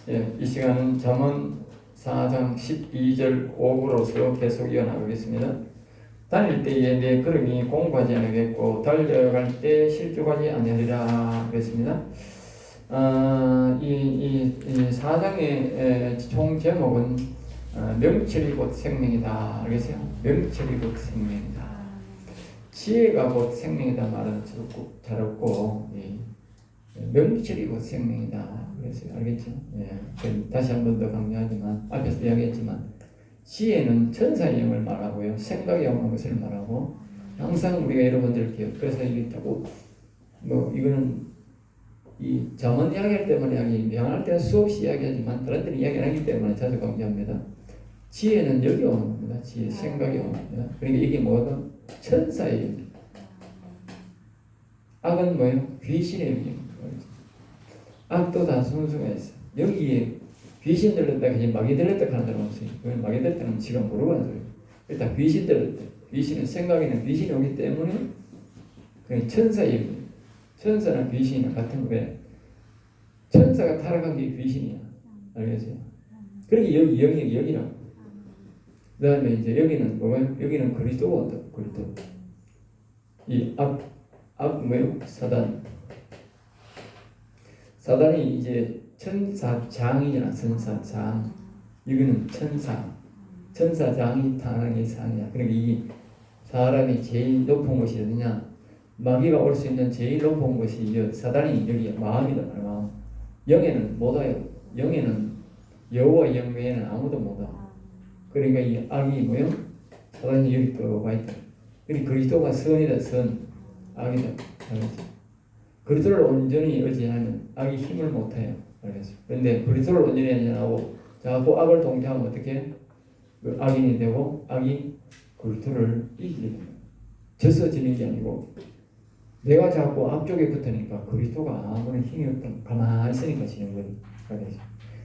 예, 이 시간은 잠언 4장 12절 5부로서 계속 이어나가겠습니다. 다닐 때에 내 걸음이 공부하지 않겠고 달려갈 때 실족하지 아니하리라 그랬습니다. 이 4장의 총 제목은 명철이 곧 생명이다. 알겠어요? 명철이 곧 생명이다. 지혜가 곧 생명이다 말은 잘 없고 명철이 곧 생명이다. 그래서 알겠죠? 예. 다시 한 번 더 강조하지만 앞에서 이야기했지만 지혜는 천사의 영을 말하고요, 생각의 영한 것을 말하고 항상 우리가 여러분들 기억. 그래서 이게 자꾸 이거는 이 잠언 이야기할 때만 명할 때는 수없이 이야기하지만 다른 데는 이야기 안 하기 때문에 자주 강조합니다. 지혜는 여기 오는 겁니다. 지혜, 생각이 오는 겁니다. 그러니까 이게 뭐든 천사의 영. 악은 뭐예요? 귀신의 영입니다. 악도 다 순수가 있어. 여기에 귀신 들렸다, 마귀 들렸다 하는 사람 없어요. 마귀 들렸다는 지가 모르고 하는 소리예요. 일단 귀신 들렸다. 귀신은 생각에는 귀신이 오기 때문에 그냥 천사예요. 천사나 귀신이나 같은 거예요. 천사가 타락한 게 귀신이야. 알겠어요? 그러니까 여기 영이 여기라고. 그 다음에 이제 여기는 뭐예요? 여기는 그리스도가 온다. 그리스도. 이 악 뭐예요? 사단이 이제 천사장이잖아. 천사장. 여기는 천사장이 타락의 상이야. 그러니까 이 사람이 제일 높은 곳이 어디냐? 마귀가 올 수 있는 제일 높은 곳이 사단이 여기 마음이다. 마음. 영에는 못 와요. 영에는 여호와 영 외에는 아무도 못 와. 그러니까 이 악이 뭐요? 사단이 여기 들어와 있다. 그리고 그리스도가 선이다. 선. 악이다. 알겠죠? 그리스도를 온전히 의지하면 악이 힘을 못해요. 알겠어요? 그런데 그리스도를 온전히 의지하고 자꾸 악을 동조하면 어떻게? 그 악인이 되고 악이 그리스도를 이기게 됩니다. 져서지는 게 아니고 내가 자꾸 앞쪽에 붙으니까 그리스도가 아무런 힘이 없다. 가만히 있으니까 지는 거예요. 알겠어요?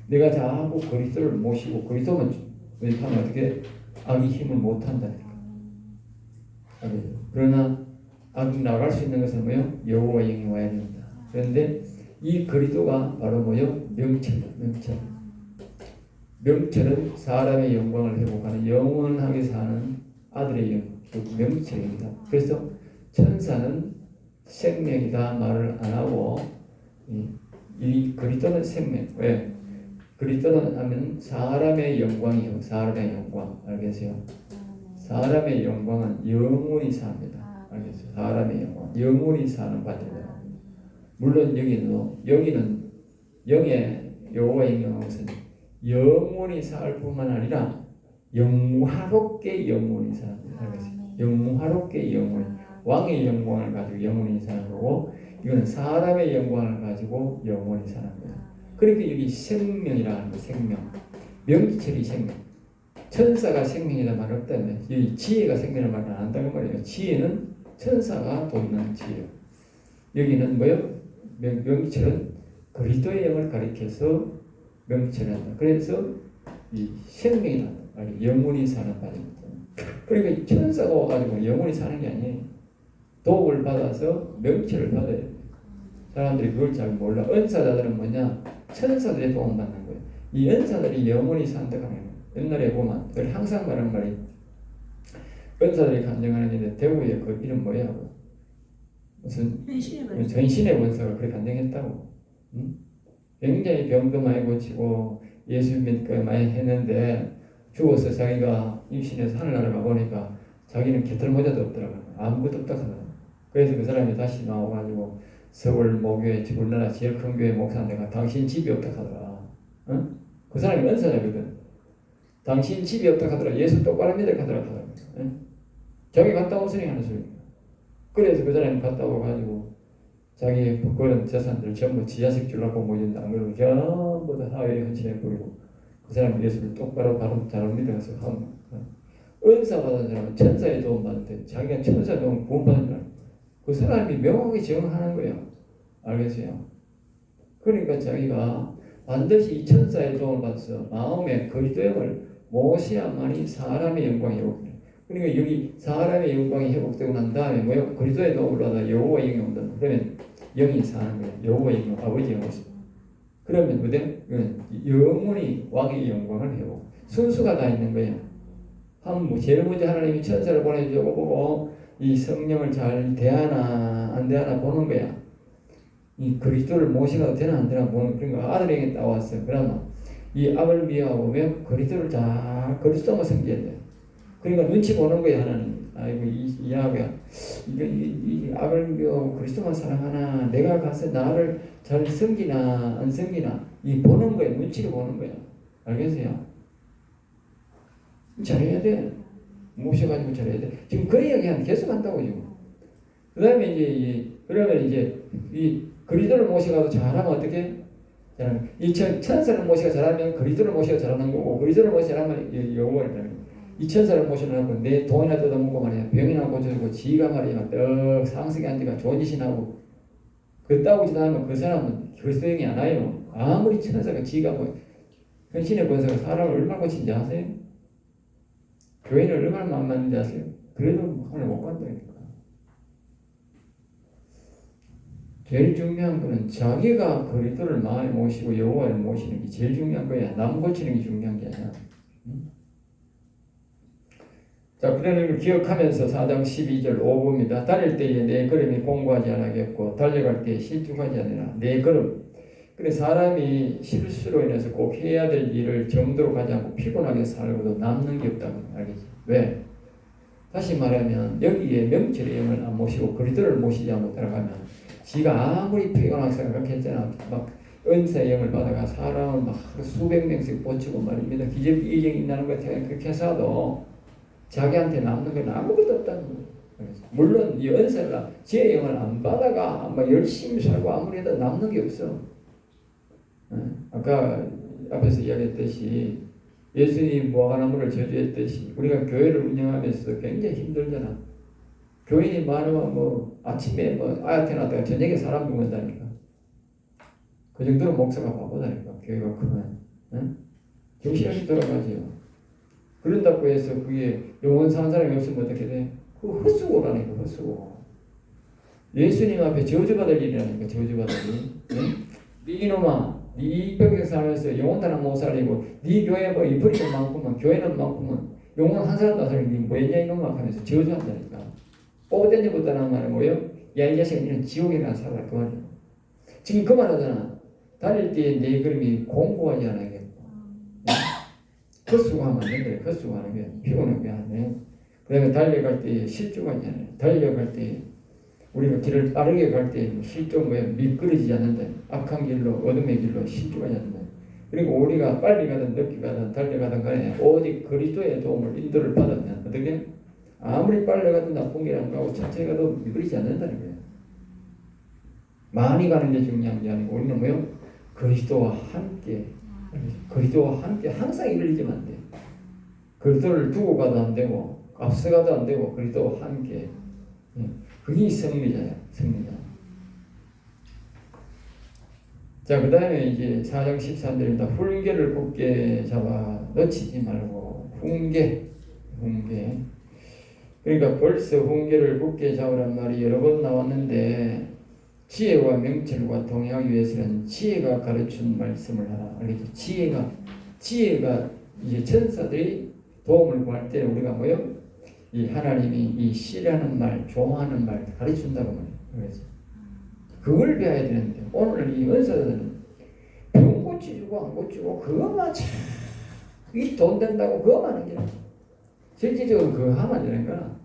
내가 자꾸 그리스도를 모시고 그리스도만 하면 어떻게? 악이 힘을 못한다니까. 알겠어요? 그러나 악이 나갈 수 있는 것은 뭐요? 여호와 영이 와야 됩니다. 그런데 이 그리스도가 바로 뭐요? 명철은 사람의 영광을 회복하는 영원하게 사는 아들의 영, 명철입니다. 그래서 천사는 생명이다 말을 안 하고 이 그리스도는 생명. 왜? 그리스도는 하면 사람의 영광이요. 사람의 영광. 알겠어요? 사람의 영광은 영원히 삽니다. 알겠어요? 사람의 영원히 사는 바입니다. 물론 여기는 영의 여호와의 영광은 영원히 살 뿐만 아니라 영화롭게 영원히 삽니다. 알겠어요? 영화롭게 영원히 왕의 영광을 가지고 영원히 사는 거고 이거는 사람의 영광을 가지고 영원히 사는 거예요. 그러니까 여기 생명이라는 거 생명. 명철이 생명. 천사가 생명이라 말 없다면 이 지혜가 생명을 말 안 한다는 말이에요. 지혜는 천사가 돕는 지혜. 여기는 뭐요? 명철은 그리스도의 영을 가리켜서 명철한다. 그래서 이 생명이 난다. 영원히 사는 바입니다. 그러니까 천사가 와가지고 영원히 사는 게 아니에요. 도움을 받아서 명철을 받아야 돼요. 사람들이 그걸 잘 몰라. 은사자들은 뭐냐? 천사들의 도움 받는 거예요. 이 은사들이 영원히 산다고 하는 거예요. 옛날에 보면 항상 말하는 말이 은사들이 간증하는 게 대구의 그 이름 뭐야? 무슨 전신의 원사가 그렇게 간증했다고. 응? 굉장히 병도 많이 고치고 예수 믿고 많이 했는데 죽어서 자기가 임신해서 하늘나라 가보니까 자기는 깃털 모자도 없더라고. 아무것도 없다 하더라고. 그래서 그 사람이 다시 나와가지고 서울 모교회 우리나라 제일 큰 교회 목사인데가 당신 집이 없다 하더라. 응? 그 사람이 은사자거든. 당신 집이 없다 하더라. 예수 똑바로 믿으라 하더라. 응? 자기 갔다 오으니 하는 소리입니다. 그래서 그 사람이 갔다 와가지고 자기 그런 재산들 전부 지 자식 주려고 모인다. 그러고 전부 다 사회에 헌신해버리고 그 사람이 예수를 똑바로 바로 잘 믿어서 하면 은사 받은 사람은 천사의 도움 받는데 자기가 천사의 도움 구원받은 사람 그 사람이 명확히 정하는 거예요. 알겠어요? 그러니까 자기가 반드시 이 천사의 도움을 받아서 마음의 그리스도의 영을 모셔야만이 사람의 영광이 회복돼요. 그러니까 여기 사람의 영광이 회복되고 난 다음에 뭐요? 그리스도의 도움을 받아 여호와 영이 온다. 그러면 영이 사는 거예요. 여호와 영, 아버지 영이. 그러면 그때 영원히 왕의 영광을 회복. 순수가 다 있는 거예요. 제일 먼저 하나님이 천사를 보내주고 보고 이 성령을 잘 대하나 안 대하나 보는 거야. 이 그리스도를 모시가 되나 안 되나 보는. 그러니까 아들에게 따왔어요. 그러면 이 악을 미워하고 왜 그리스도를 잘 그리스도만 섬겨야 돼. 그러니까 눈치 보는 거야 하나님. 아이고 이 아가 이 악을 미워하고 그리스도만 사랑하나, 내가 가서 나를 잘 섬기나 안 섬기나, 이 보는 거야. 눈치를 보는 거야. 알겠어요? 잘해야 돼. 모셔가지고 잘해야 돼. 지금 그 이야기 계속 한다고 지금. 그 다음에 그러면 이 그리스도를 모셔가도 잘하면 어떻게? 이 천사를 모시가 잘하면 그리스도를 모시가 잘하는 거고, 그리스도를 모시가 잘하면 영원히 되는 거고. 이 천사를 모셔놓고 내 돈이나 뜯어먹고 말이야, 병이나 고쳐주고, 지가 말이야 떡 상석에 앉아가 좋은 짓이나 하고, 그따구 짓 하면 그 사람은 그리스도형이 안 와요. 아무리 천사가 지가 뭐 현신의 권세가 사람을 얼마나 고친지 아세요? 교회는 얼마나 맘 맞는지 아세요? 그래도 하늘 못 간다니까. 제일 중요한 거는 자기가 그리스도를 마음에 모시고 여호와를 모시는 게 제일 중요한 거야. 남 고치는 게 중요한 게 아니야. 자, 그런 걸 기억하면서 4장 12절 5부입니다. 달릴 때에 내 걸음이 공고하지 않겠고 달려갈 때에 실족하지 않으라. 내 걸음. 그래, 사람이 실수로 인해서 꼭 해야 될 일을 정도로 하지 않고 피곤하게 살고도 남는 게 없다고. 알겠지? 왜? 다시 말하면 여기에 명철의 영을 안 모시고 그리스도를 모시지 않고 들어가면 지가 아무리 피곤하게 생각했잖아. 막 은사의 영을 받아가 사람을 막 수백 명씩 고치고 말입니다. 기적이 있다는 것 같아요. 그렇게 해서도 자기한테 남는 건 아무것도 없다는 거예요. 물론 이 은사를 지혜의 영을 안 받아가 막 열심히 살고 아무리 해도 남는 게 없어. 아까 앞에서 이야기했듯이 예수님이 무화과나무를 저주했듯이 우리가 교회를 운영하면서 굉장히 힘들잖아. 교인이 많으면 뭐 아침에 뭐 아야테 났다가 저녁에 사람 죽는다니까. 그 정도로 목사가 바쁘다니까. 교회가 크면. 정신없이 돌아가지요. 그런다고 해서 그게 영원 사는 사람이 없으면 어떻게 돼? 그거 헛수고라니까. 헛수고. 예수님 앞에 저주받을 일이라니까. 저주받을 일. 네 이놈아, 네 벽에 살면서 영원 하나 못 살리고 네 교회 뭐 이쁘리는 많구만, 교회는 많구만, 영원 한 사람도 안 살리고 네 뭐였냐 이놈아 하면서 저주한다니까. 뽑아댄지 못하는 말은 뭐예요? 야, 이 자식아, 니는 지옥에 가서 살아라. 그 말이야. 지금 그 말하잖아. 달릴 때 내 걸음이 공고하지 않아야겠고. 헛수고하면 안 된다. 헛수고하는 게 피곤하게 하네. 그 다음에 달려갈 때 실족하지 않아요. 달려갈 때 우리가 길을 빠르게 갈 때 실족 미끄러지지 않는다. 악한 길로, 어둠의 길로 실족하지 않는다. 그리고 우리가 빨리 가든 늦게 가든 달려가든 간에 오직 그리스도의 도움을 인도를 받으면 어떻게? 아무리 빨리 가도 나쁜 길 안 가고 천천히 가도 미끄러지지 않는다는 거예요. 많이 가는 게 중요한 게 아니고 우리는 뭐요? 그리스도와 함께, 그리스도와 함께 항상 이끌리지만 안 돼. 그리스도를 두고 가도 안 되고 앞서가도 안 되고 그리스도와 함께. 그게 승리자야, 승리자. 자, 그 다음에 이제 4장 13절입니다. 훈계를 굳게 잡아 놓치지 말고 훈계. 그러니까 벌써 훈계를 굳게 잡으란 말이 여러 번 나왔는데 지혜와 명철과 동행하기 위해서는 지혜가 가르친 말씀을 하라. 알겠죠? 지혜가 이제 천사들이 도움을 구할 때 우리가 뭐요? 이 하나님이 이 시라는 말, 좋아하는 말 가르친다고 말해요. 그래서 그걸 배워야 되는데 오늘 이 은사들은 병 고치고 안 고치고 그것만 이 돈 된다고 그것만 하는 게 실질적으로 그거 하면 되는 거야.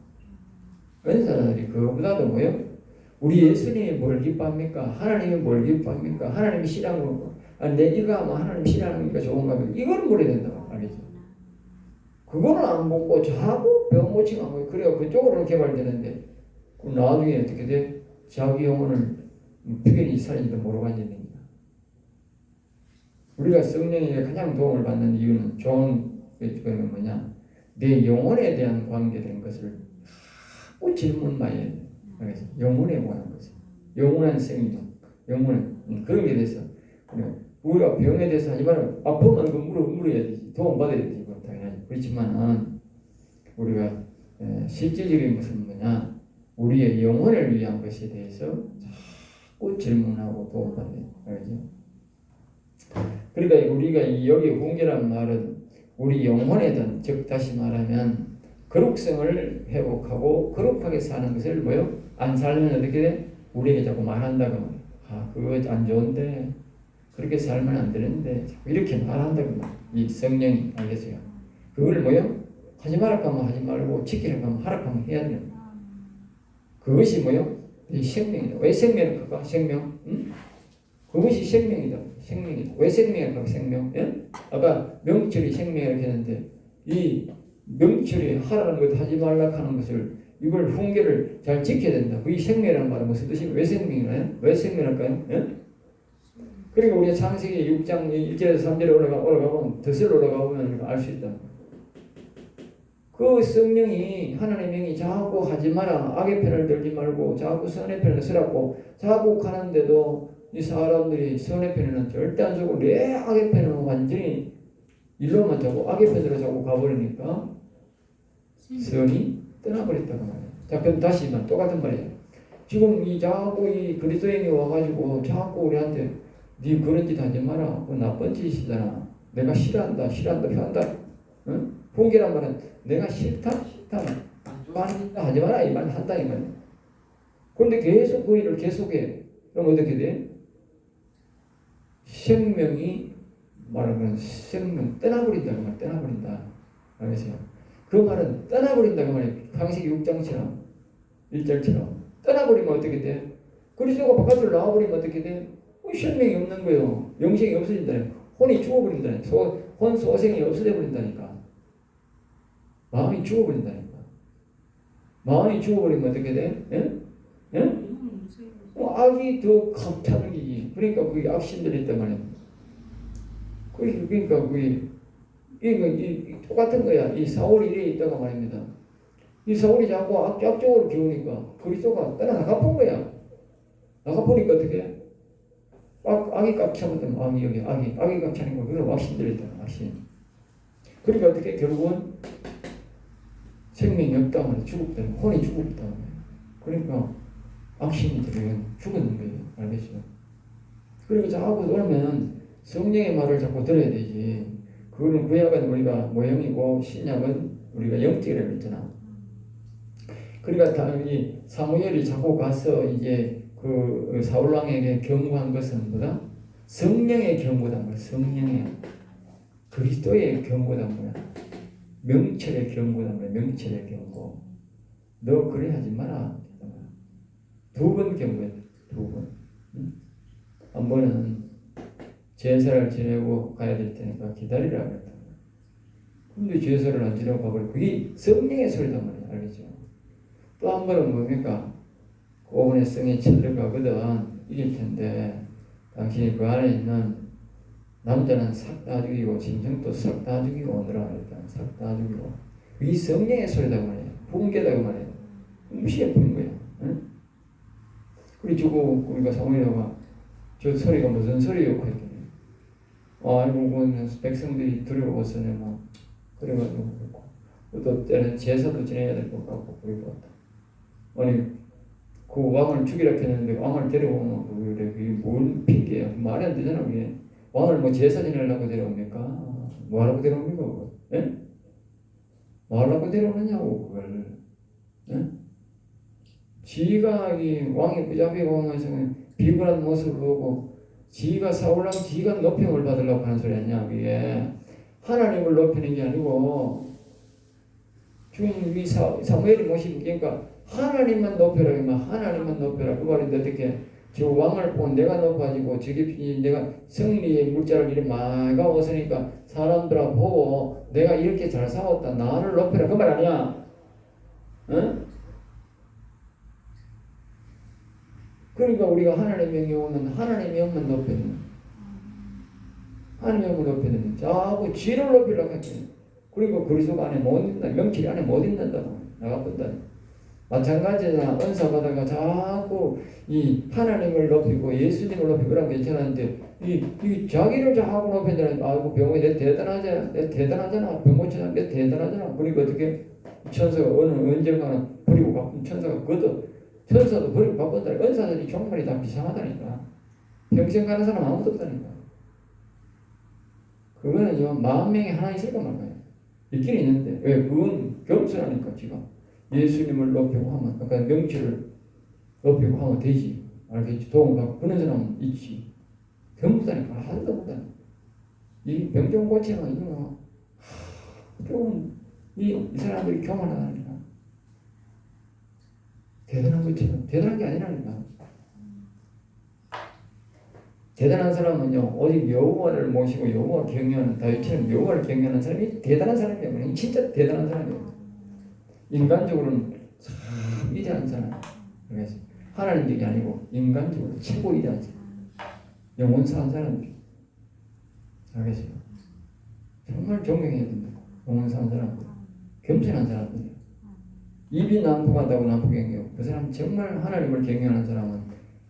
은사들이 그거보다도 뭐요? 우리 예수님이 뭘 기뻐합니까? 하나님이 뭘 기뻐합니까? 하나님이 싫어하는 거. 내 이거 하면 하나님 싫어하는 거 좋은가? 이걸 물어야 된다고. 알겠지? 그거는 안 먹고 자꾸 병 고치고 안 먹고 그래야 그쪽으로는 개발되는데 그럼 나중에 어떻게 돼? 자기 영혼을 피견이 살인지도 모르고 앉아있습니다. 우리가 성령에게 가장 도움을 받는 이유는 좋은 거는 뭐냐? 내 영혼에 대한 관계된 것을 자꾸 질문만 해야 돼. 알겠지? 영혼에 관한 것을. 영원한 생명, 영혼 그런 게 돼서 우리가 병에 대해서 하지 말고 아프면 그 물어야 되지. 도움 받아야 되지. 당연하지. 그렇지만 우리가 실질적인 것은 뭐냐? 우리의 영혼을 위한 것에 대해서 자꾸 질문하고 도움받아야 돼. 알겠죠? 그러니까 우리가 여기 훈계란 말은 우리 영혼에든 즉 다시 말하면 거룩성을 회복하고 거룩하게 사는 것을 뭐요? 안 살면 어떻게 돼? 우리에게 자꾸 말한다고 말이야. 아 그거 안 좋은데 그렇게 살면 안 되는데 자꾸 이렇게 말한다고 말이야. 이 성령이 알겠어요? 그걸 뭐요? 하지 말라고 하면 하지 말고 지키라고 하면 하라고 하면 해야 돼요. 그것이 뭐요? 이 생명이다. 왜 생명을 할까? 생명? 응? 그것이 생명이다. 생명이다. 왜 생명일까? 생명? 예? 아까 명철이 생명이라고 했는데 이 명철이 하라는 것 하지 말라고 하는 것을 이걸 훈계를 잘 지켜야 된다. 그게 생명이라는 말은 무슨 뜻이에요? 왜 생명이나요? 왜 생명일까요? 예? 그리고 우리가 창세기 6장 1절에서 3절에 올라가보면 덧을 올라가보면 알 수 있다. 그 성령이 하나님의 영이 자꾸 하지 마라 악의 편을 들지 말고 자꾸 선의 편을 서라고 자꾸 가는데도 이 사람들이 선의 편에는 절대 안 서고 내 악의 편은 완전히 일로만 자고 악의 편으로 자꾸 가버리니까 선이 떠나버렸다고 말이야. 자 그럼 다시만 똑같은 말이야. 지금 이 자꾸 이 그리스도인이 와가지고 자꾸 우리한테 네 그런 짓 하지 마라. 그 나쁜 짓이잖아. 내가 싫어한다 편한다. 응? 훈계란 말은 내가 싫다 안 좋아한다 하지 마라 이 말 한다 이 말이야. 그런데 계속 그 일을 계속해. 그럼 어떻게 돼? 생명이 말하면 생명 떠나버린다고 말 떠나버린다. 알겠어요? 그 말은 떠나버린다고 말이야. 창세기 6장처럼 1절처럼 떠나버리면 어떻게 돼? 그리스도가 바깥으로 나와버리면 어떻게 돼? 생명이 없는 거예요. 영생이 없어진다. 혼이 죽어버린다. 혼 소생이 없어져 버린다니까. 마음이 죽어버린다니까. 마음이 죽어버리면 어떻게 돼? 예? 예? 악이 더 감타득이지. 그러니까 그게 악신들이 있단 말이야. 그러니까 그게 이 똑같은 거야. 이 사울이 이래 있다가 말입니다. 이 사울이 자꾸 악적으로 기우니까 그리스도가 나가본 거야. 나가보니까 어떻게 해? 악이 꽉 차면 마음이 여기 악이 꽉 차는 거 그걸 악신들이 있다. 악신. 그러니까 어떻게 결국은 생명이 없다 말이야. 죽었다. 혼이 죽었다 말이야. 그러니까 악신이 들으면 죽었는 거예요. 알겠죠? 그리고 자꾸 그러면 성령의 말을 자꾸 들어야 되지. 그거는 구약은 우리가 모형이고 신약은 우리가 영적이라고 했잖아. 그러니까 이 사무엘이 자꾸 가서 이제 그 사울왕에게 경고한 것은 뭐다? 성령의 경고단 말이야. 성령의 그리스도의 경고단 말이야. 명철의 경고단 말이야. 명철의 경고. 너 그래 하지 마라. 2번 경고했다. 2번. 한 번은 제사를 지내고 가야 될 테니까 기다리라 그랬다. 근데 제사를 안 지내고 가버리고 그게 성령의 소리단 말이야. 알겠죠? 또 한 번은 뭡니까? 5분의 성에 쳐들어가거든. 이길 텐데 당신이 그 안에 있는 남자는 싹 다 죽이고 짐승도 싹 다 죽이고 오너라 그랬다. 싹 다 죽이고 이 성령의 소리다 말이야. 분개다 말이야. 무시해 버린 거야. 응? 그리고 우리가 사무엘이가 저 소리가 무슨 소리였고 했더니 아이고 그 백성들이 두려워서는 막 그래가지고 그렇고 또 때는 제사도 지내야 될 것 같고 그리고 아니 그 왕을 죽이라 했는데 왕을 데려오면 그게 뭔 핑계야. 말이 안 되잖아. 그게 왕을 뭐 제사 지내려고 데려옵니까? 뭐 하라고 데려옵니까? 예? 뭐 하라고 데려오느냐고 그걸. 예? 지가 이 왕이 부자비 왕에서 비굴한 모습을 보고 지가 사울왕 지가 높임을 받으려고 하는 소리 아니야. 그게 하나님을 높이는 게 아니고 지금 이 사무엘이 모시면 그러니까 하나님만 높여라 이만 하나님만 높여라 그 말인데 어떻게 저 왕을 보고 내가 높아지고 저기 내가 승리의 물자를 이렇게 많이 가왔으니까 사람들하고 보고 내가 이렇게 잘 싸웠다 나를 높여라 그 말 아니야. 응? 그러니까 우리가 하나님의 영이 오면 하나님의 영만 높여는 하나님의 영을 높여는 자꾸 지를 높이려고 했지. 그리고 그리스도가 안에 못 있는다. 명철이 안에 못 있는다고 나가본다. 마찬가지나 은사 받아가 자꾸 이 하나님을 높이고 예수님을 높이고 그러면 괜찮은데 이 자기를 자꾸 높인다는 아이고 병원이 내 대단하잖아 병고치나 내 대단하잖아. 그리고 어떻게 천사가 언젠가는 버리고 바쁜 천사가 그것도 천사도 버리고 바쁜다. 은사들이 종말이 다 비상하다니까. 평생 가는 사람 아무도 없다니까. 그거는요, 40명이 하나 있을까 말까요? 있긴 있는데, 왜? 그건 겸손하니까, 지금. 예수님을 높이고 하면, 그러니까 명치를 높이고 하면 되지. 알겠지? 도움받고 그런 사람은 있지. 겸손하니까 하나도 못하네. 이 병정 고치면 이거, 조금, 이 사람들이 교만하다니까. 대단한 것처럼, 대단한 게 아니라니까. 대단한 사람은요, 오직 여호와를 모시고 여호와를 경외하는 다윗처럼 여호와를 경외하는 사람이 대단한 사람이에요. 진짜 대단한 사람이에요. 인간적으로는 참 위대한 사람. 그래서 하나님적이 아니고 인간적으로 최고 위대한 사람. 영원사한 사람들. 알겠어요? 정말 존경해야 된다. 영원사한 사람들. 겸손한 사람들. 입이 난폭하다고 난폭행해요. 그 사람 정말 하나님을 경외하는 사람은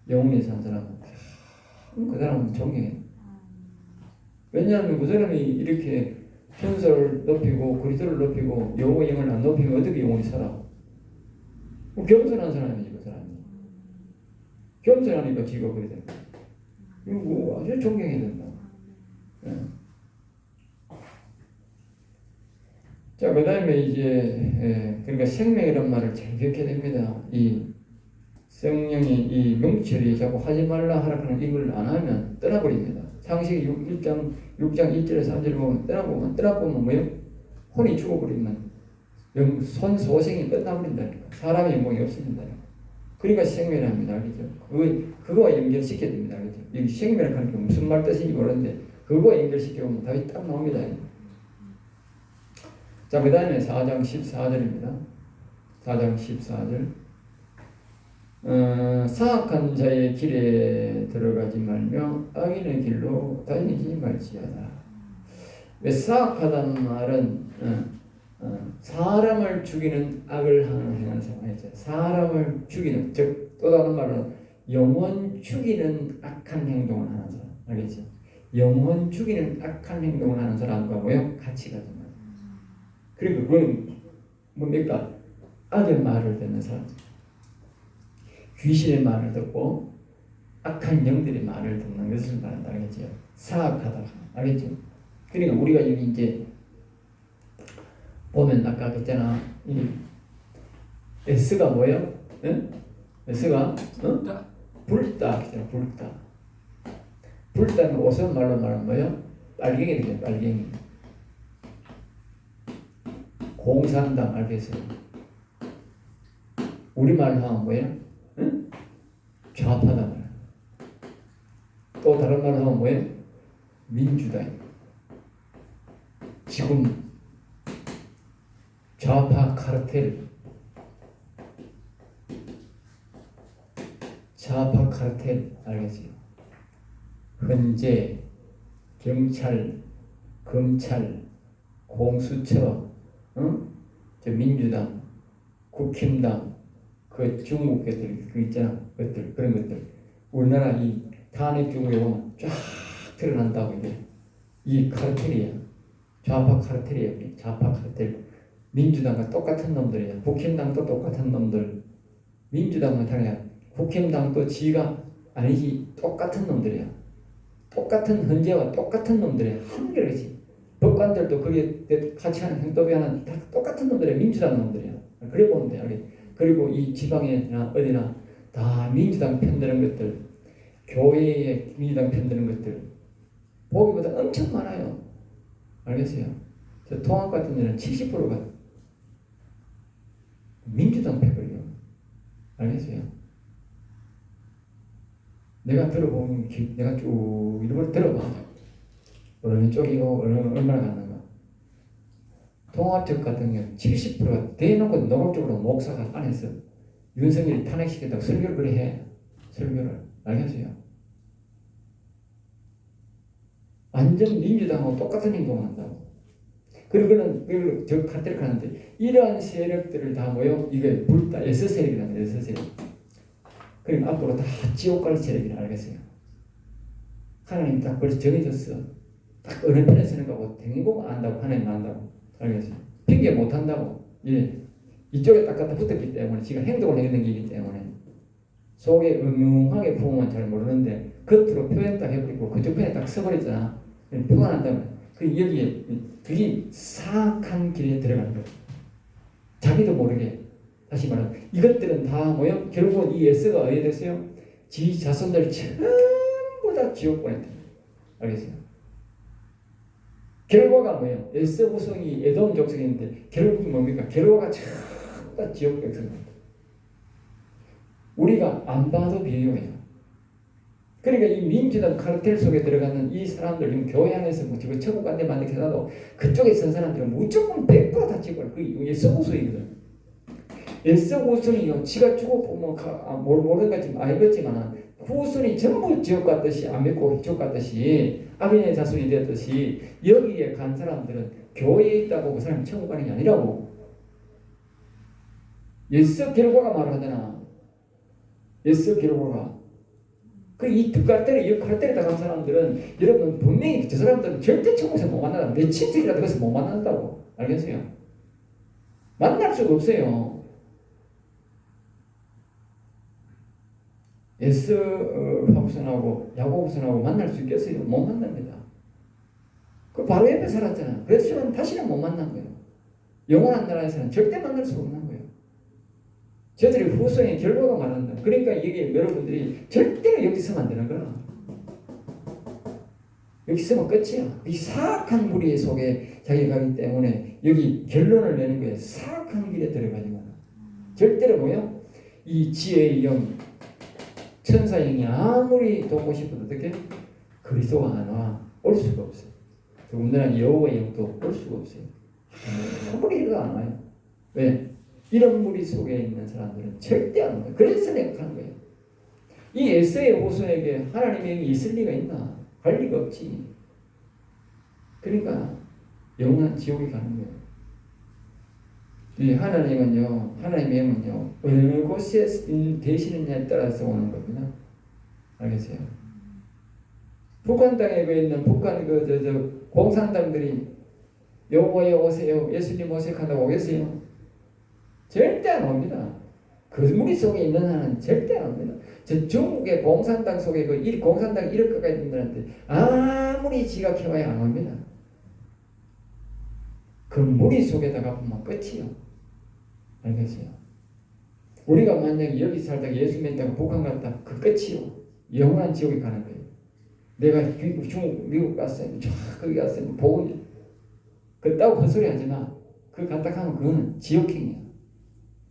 영원히 산 사람은 그 사람은 존경해. 왜냐하면 그 사람이 이렇게 천사를 높이고 그리스도를 높이고 여호와 영을 안 높이면 어떻게 영원히 살아? 겸손한 사람이지 그 사람이. 겸손하니까 지가 그래 된다. 이거 아주 존경해야 된다. 네. 자, 그 다음에 이제 그러니까 생명이란 말을 잘 기억해야 됩니다. 이 성령이 이 명철이 자꾸 하지 말라 하라는 이걸 안 하면 떠나버립니다. 창세기 6장 1절에서 3절 보면 떠나보면 뭐예요? 혼이 죽어버리면 손소생이 끝나버린다니까. 사람의 영광이 없습니다. 그러니까 생명이랍니다. 알겠죠? 그거와 연결시켜야 됩니다. 알겠죠? 여기 생명이라고 하는 게 무슨 말 뜻인지 모르는데 그거와 연결시켜보면 답이 딱 나옵니다. 자, 그 다음에 4장 14절입니다. 4장 14절. 사악한 자의 길에 들어가지 말며 악인의 길로 다니지 말지어다. 왜 사악하다는 말은 사람을 죽이는 악을 하는 상황이죠. 사람을 죽이는, 즉 또 다른 말로 영혼 죽이는 악한 행동을 하는 사람. 알겠죠? 영혼 죽이는 악한 행동을 하는 사람과 뭐요? 같이 가지 말. 그리고 그건 뭡니까? 악의 말을 듣는 사람. 귀신의 말을 듣고 악한 영들의 말을 듣는 것을 말한다. 알겠죠? 사악하다. 알겠죠? 그러니까 우리가 여기 이제 보면 아까 그랬잖아. 이 S가 뭐예요? 응? S가 불다. 불다. 불다는 오선 말로 말하면 뭐예요? 빨갱이 되죠. 빨갱이. 공산당 알겠어요? 우리말로 하면 뭐예요? 응? 좌파다 말이야. 또 다른 말로 하면 뭐예요? 민주당. 지금 좌파 카르텔. 좌파 카르텔 알겠어요? 헌재, 경찰, 검찰, 공수처, 저 민주당, 국힘당, 그 중국 것들, 그 있잖아, 것들, 그런 것들. 우리나라 이 탄핵 중국에 보면 쫙 드러난다고 이게. 이 카르텔이야. 좌파 카르텔이야. 좌파 카르텔. 민주당과 똑같은 놈들이야. 국힘당도 똑같은 놈들. 민주당은 당연히 국힘당도 지가 아니지 똑같은 놈들이야. 똑같은 헌재와 똑같은 놈들이야. 한결이지. 법관들도 그게 같이 하는 행동이 하나 다 똑같은 놈들이야. 민주당 놈들이야. 그래 보면 돼. 그리고 이 지방에나 어디나 다 민주당 편드는 것들, 교회에 민주당 편드는 것들 보기보다 엄청 많아요. 알겠어요? 저 통합 같은 데는 70%가 민주당 패거리요. 알겠어요? 내가 들어보면 내가 쭉 일부러 들어봐. 어느 쪽이고 얼마나 갔는가. 통합 쪽 같은 경우 70%가 대놓고 노골적으로 목사가 안 했어. 윤석열이 탄핵시켰다고 설교를 그래 해. 설교를. 알겠어요? 완전 민주당하고 똑같은 행동을 한다고. 그리고 저 카테를 하는데 이러한 세력들을 다 모여 이게 불다 S세력이라는 S세력. 그러니까 앞으로 다 지옥 갈 세력이라 알겠어요. 하나님 딱 벌써 정해졌어. 딱 어느 편에 서는 거고 대부분 안다고 하나님 안다고 알겠어요. 핑계 못 한다고. 이쪽에 딱 갖다 붙었기 때문에 지가 행동을 해야 되기 때문에 속에 음흉하게 부으면 잘 모르는데 겉으로 표현 딱 해버리고 그쪽 편에 딱 서버렸잖아. 표현한다면 그 여기에 그게 사악한 길에 들어가는 거예요. 자기도 모르게. 다시 말하면 이것들은 다 뭐요? 결국은 이 에스가 어디에 됐어요? 지 자손들 전부 다 지옥 보냈다. 알겠어요? 결과가 뭐예요? 에스 후손이 에돔 족속인데 결국은 뭡니까? 결과가 전부 다 지옥 백성입니다. 우리가 안 봐도 비유해요. 그러니까 이 민주당 카르텔 속에 들어가는 이 사람들, 교회 안에서 뭐 지금 천국 간데 만들게 해도 그쪽에 있는 사람들은 무조건 100%다 지옥. 그 에스 후손이거든. 에스 후손이요, 지가 죽었고 뭘 모르는 건지 알겠지만 후손이 전부 지옥 갔듯이 안 믿고 지옥 갔듯이 악인의 자손이 되었듯이 여기에 간 사람들은 교회에 있다고 그 사람이 천국 가는 게 아니라고. 에스 결과가 말하잖아. 에스 결과가. 이 득갈대를 이 칼대를 당한 사람들은 여러분 분명히 저 사람들은 절대 천국에서 못 만난다. 내 친척이라도 그래서 못 만난다고. 알겠어요? 만날 수가 없어요. 에스 후손하고 야곱 후손하고 만날 수 있겠어요? 못 만납니다. 그 바로 옆에 살았잖아. 그렇지만 다시는 못 만난 거예요. 영원한 나라에서는 절대 만날 수 없는 거예요. 저들이 후손의 결과가 말한다. 그러니까 이게 여러분들이 절대로 여기 서면 안 되는 거야. 여기 서면 끝이야. 이 사악한 무리 속에 자기가 가기 때문에 여기 결론을 내는 거예요. 사악한 길에 들어가지 마라. 절대로 뭐요? 이 지혜의 영, 천사 영이 아무리 돕고 싶어도 어떻게? 그리스도가 안 와. 올 수가 없어요. 더군다나 여호와의 영도 올 수가 없어요. 아무리 해도 안 와요. 왜? 이런 무리 속에 있는 사람들은 절대 안 와요. 그래서 내가 하는 거예요. 이 에스의 후손에게 하나님의 영이 있을 리가 있나? 할 리가 없지. 그러니까 영원한 지옥에 가는 거예요. 이 하나님은요, 하나님의 영은요, 어느 곳에 계시느냐에 따라서 오는 겁니다. 알겠어요? 북한 땅에 있는 북한 공산당들이 여호와여 오세요, 예수님 오세요 한다고 오겠어요? 절대 안 옵니다. 그 무리 속에 있는 한은 절대 안 옵니다. 저 중국의 공산당 속에 공산당 1억 가까이 있는 분한테 아무리 지각해와야 안 옵니다. 그 무리 속에다가 보면 끝이요. 알겠어요? 우리가 만약에 여기 살다가 예수 믿다가 북한 갔다 그 끝이요. 영원한 지옥에 가는 거예요. 내가 중국, 미국 갔어요. 거기 갔어요. 복음 그따고 헛소리 하지 마. 그 갔다 가면 그거는 지옥행이야.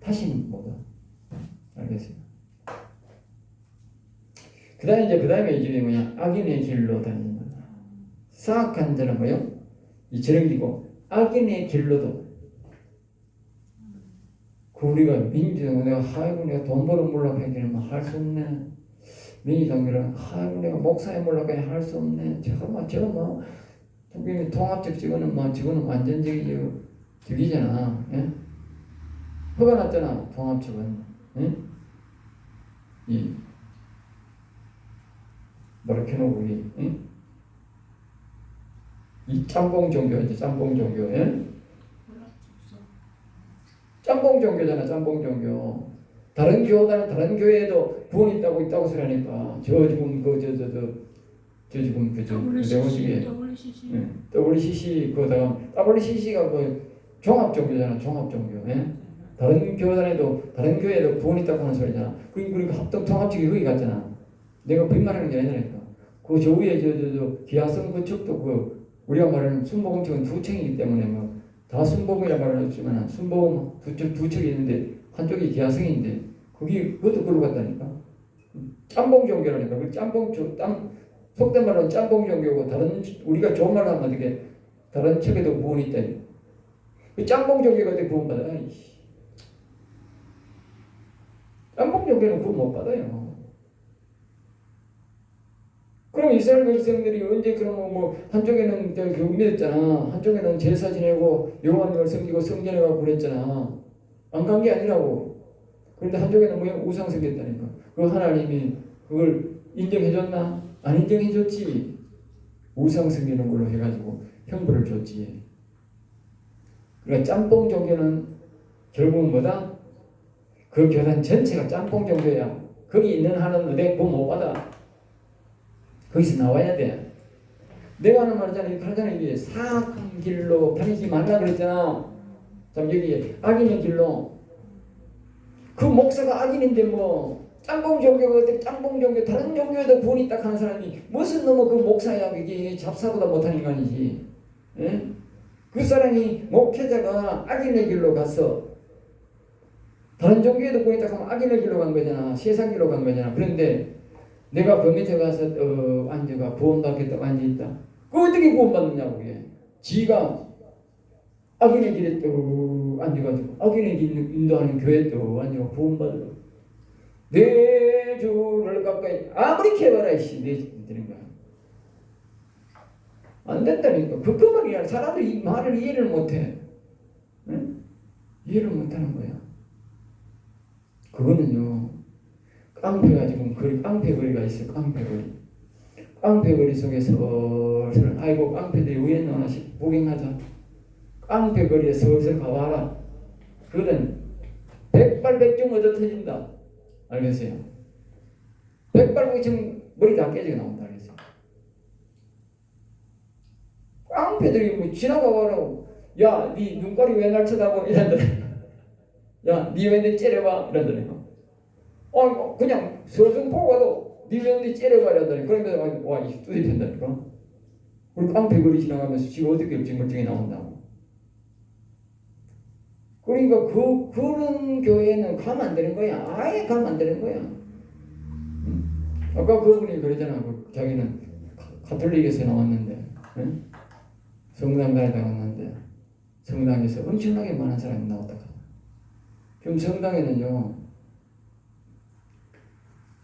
다시는 못 와. 알겠어요? 그 다음에 이제 뭐냐? 악인의 길로 다니는 거다. 사악한 자는 뭐요? 이 저녁이고, 악인의 길로도. 우리가 민주당, 내가 돈 벌어 몰라고 하기는 할 수 없네. 민주당들은, 내가 목사에 몰라고 할 수 없네. 통합적 저거는 완전적이죠. 저기잖아. 예? 허가 났잖아, 통합적은. 예? 뭐라 해놓고, 예? 이 짬뽕 종교죠, 짬뽕 종교. 예? 짬뽕 종교잖아, 짬뽕 종교. 다른 교회에도 구원 있다고 소리하니까 WCC WCC가 그 종합 종교잖아, 종합 종교. 예? 다른 교회에도 구원 있다고 하는 소리잖아. 그러니까 합동 통합적이 거기 갔잖아. 내가 빈말하는 게 아니라니까. 그 저 위에 기하성 그쪽도 우리가 말하는 순복음 측은 두 층이기 때문에 다 순복음이라 말을 했지만 순복음 두 층이 있는데 한쪽이 기하성인데 그것도 그러고 갔다니까. 짬뽕 종교라니까. 그 속된 말로는 짬뽕 종교고 우리가 좋은 말로 하면 어떻게 다른 책에도 구원이 있다. 그 짬뽕 종교가 어떻게 구원받아? 짬뽕 종교는 구원 못 받아요. 그럼 이스라엘 백성들이 언제 한쪽에는 교회 믿었잖아. 한쪽에는 제사 지내고 여호와님을 섬기고 성전에 가고 그랬잖아. 안 간 게 아니라고. 그런데 한쪽에는 우상 섬겼다니까. 그 하나님이 그걸 인정해줬나? 안 인정해줬지. 우상 섬기는 걸로 해가지고 형벌을 줬지. 그러니까 짬뽕 종교는 결국은 뭐다? 그 교단 전체가 짬뽕 종교야. 거기 있는 한은 내 구원 못 받아. 거기서 나와야 돼. 내가 하는 말이잖아. 그러잖아. 이게 사악한 길로 다니지 말라 그랬잖아. 참 여기 악인의 길로. 그 목사가 악인인데 뭐 짬뽕 종교가 어때? 짬뽕 종교 다른 종교에도 구원이 딱 하는 사람이 무슨 놈의 그 목사야. 그게 잡사보다 못한 인간이지. 예? 그 사람이 목회자가 악인의 길로 가서 다른 종교에도 구원이 딱 하면 악인의 길로 간 거잖아. 세상 길로 간 거잖아. 그런데 내가 그 밑에 가서 앉아가 구원받겠다고 앉아있다. 그 어떻게 구원받느냐고 그게. 지가 악인의 길에 또 앉아가지고 악인의 길 인도하는 교회에 또 앉아가 구원받으러 내 주를 가까이 아무리 캐봐라 이씨 내 되는 거야. 안 된다니까. 그 말이야. 사람들이 이 말을 이해를 못해. 응? 이해를 못하는 거야. 그거는요. 깡패가 지금 깡패거리가 있어. 깡패거리 속에서 슬슬 아이고 깡패들이 위에 하나씩 구경하자. 깡패거리에 슬슬 가봐라. 그거는 백발백중 얻어 터진다. 알겠어요? 백발백중 머리 다 깨지게 나온다. 알겠어요? 깡패들이 뭐 지나가봐라. 야, 네 눈깔이 왜 날 쳐다보? 이런다네. 야, 네 왜 내 째려봐? 이런다네. 그냥 서성 보고 가도 네 왜 내 째려봐? 이런다네. 그러면서 와, 이 뚜디 된다니까. 우리 깡패거리 지나가면서 지금 어떻게 멀쩡히 나온다고. 그러니까 그런 교회는 가면 안 되는 거야. 아예 가면 안 되는 거야. 아까 그분이 그러잖아. 자기는 가톨릭에서 나왔는데, 성당 다니다가 왔는데, 성당에서 엄청나게 많은 사람이 나왔다. 지금 성당에는요,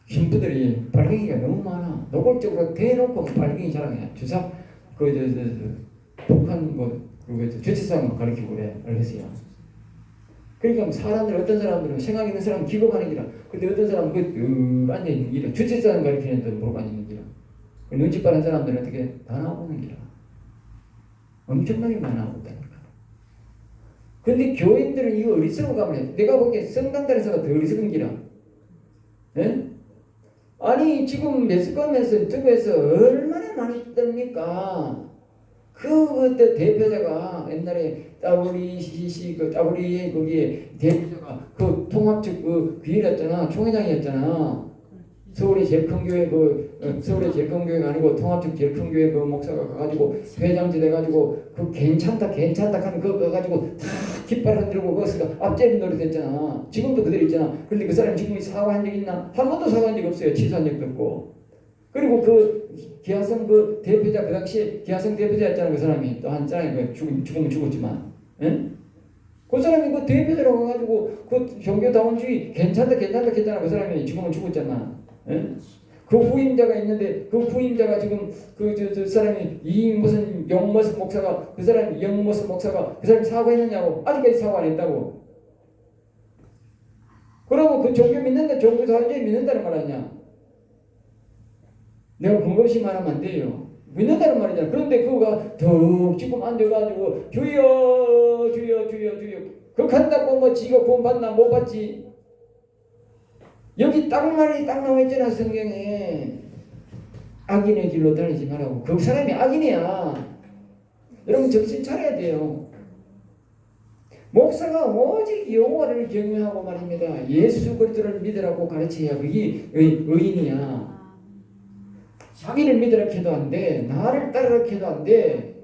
신부들이 빨갱이가 너무 많아. 노골적으로 대놓고 빨갱이 자랑해. 주사, 북한 주체상 가르치고 그래. 알겠어요? 그러니까 사람들 어떤 사람들은 생각 있는 사람은 기겁하는 기라. 근데 어떤 사람은 앉아 있는 기라. 주체상 가르치는 데는 모르고 앉아 있는 기라. 눈치 빠른 사람들은 어떻게 다 나오는 기라. 엄청나게 많이 나오고 있다니까. 근데 교인들은 이거 어리석어 가면 해. 내가 보기에 성당들에서가 더 어리석은 기라. 예? 아니 지금 매스컴에서 유튜브에서 얼마나 많이 뜹니까? 그때 대표자가 옛날에 WCC WA 거기에 대표자가 그 통합 측 그일이었잖아. 총회장이었잖아. 서울의 제일 큰 교회 서울의 제일 큰 교회가 아니고 통합 측 제일 큰 교회 그 목사가 가가지고 회장지 돼가지고 그 괜찮다 하면 그거 가가지고 다 깃발 흔들고 거기서 앞제비 노래 됐잖아. 지금도 그대로 있잖아. 근데 그 사람이 지금 사과한 적 있나? 한 번도 사과한 적 없어요. 취소한 적도 없고. 그리고 기하성 대표자 그 당시에 기하성 대표자였잖아. 그 사람이 또 한잖아요. 죽으면 죽었지만, 예? 그 사람이 그 대표자라고 해가지고 그 종교다원주의 괜찮다 했잖아. 그 사람이 죽으면 죽었잖아. 예? 그 후임자가 있는데 그 후임자가 지금 저 사람이 무슨 영머스 목사가 그 사람이 영머스 목사가 그 사람이 사과했느냐고 아직까지 사과 안 했다고. 그러면 그 종교 믿는다 종교다원주의 믿는다는 말 아니냐? 내가 근거 없이 말하면 안 돼요. 믿는다는 말이잖아. 그런데 그거가 더 지금 앉아가지고 주여 그거 한다고 뭐 지가 구원 받나 못 받지. 여기 딱 말이 딱 나와있잖아. 성경에 악인의 길로 다니지 말라고. 그 사람이 악인이야. 여러분 정신 차려야 돼요. 목사가 오직 여호와를 경외하고 말입니다. 예수 그리스도를 믿으라고 가르쳐야 그게 의인이야. 자기를 믿으라 해도 안 돼. 나를 따르라 해도 안 돼.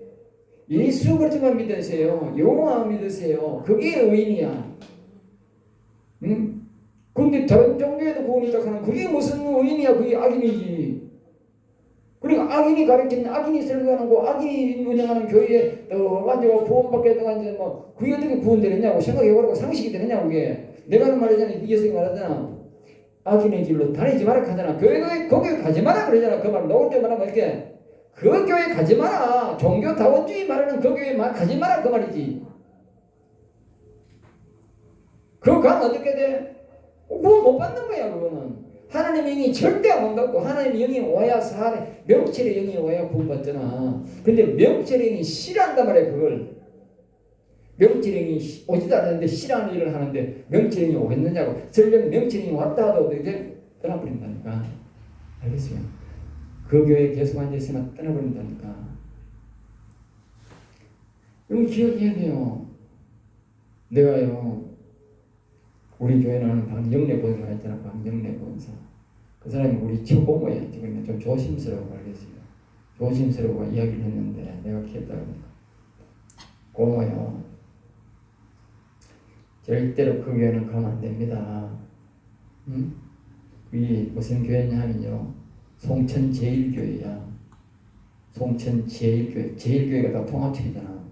예수 그리스도만 믿으세요. 여호와 믿으세요. 그게 의인이야. 응? 근데 다른 종교에도 구원이 있다고 하는 그게 무슨 의인이야. 그게 악인이지. 그러니까 악인이 가르치는 악인이 설교하는 거 악인이 운영하는 교회에 완전 구원받겠다고 하는데 뭐 그게 어떻게 구원되느냐고 생각해보라고 상식이 되느냐고 그게. 내가 하는 말이잖아. 이예수가 말하잖아. 악인의 길로 다니지 마라 하잖아. 거기 가지 마라 그러잖아. 그 말 놓을 때 말하면 이렇게 그 교회 가지 마라. 종교다원주의 말하는 그 교회 가지 마라 그 말이지. 그거 가면 어떻게 돼? 구원 못 받는 거야. 그거는 하나님의 영이 절대 안 받고 하나님의 영이 와야 명철의 영이 와야 구원 받잖아. 근데 명철의 영이 싫어한단 말이야. 그걸 명철의 영이 오지도 않는데 싫어하는 일을 하는데 명철의 영이 오겠느냐고. 설령 명철의 영이 왔다 하도 이제 떠나버린다니까. 알겠어요? 그 교회에 계속 앉아있으면 떠나버린다니까. 이거 기억해야 돼요. 내가요, 우리 교회는 방정래 본사가 있잖아. 방정래 본사. 그 사람이 우리 처고모야. 지금 좀 조심스러워 알겠어요. 조심스러워 이야기를 했는데 내가 기억다 보니까 고모요. 절대로 그 교회는 가면 안 됩니다. 응? 이 무슨 교회냐 하면요. 송천 제일교회야. 송천 제일교회. 제일교회가 다 통합책이잖아.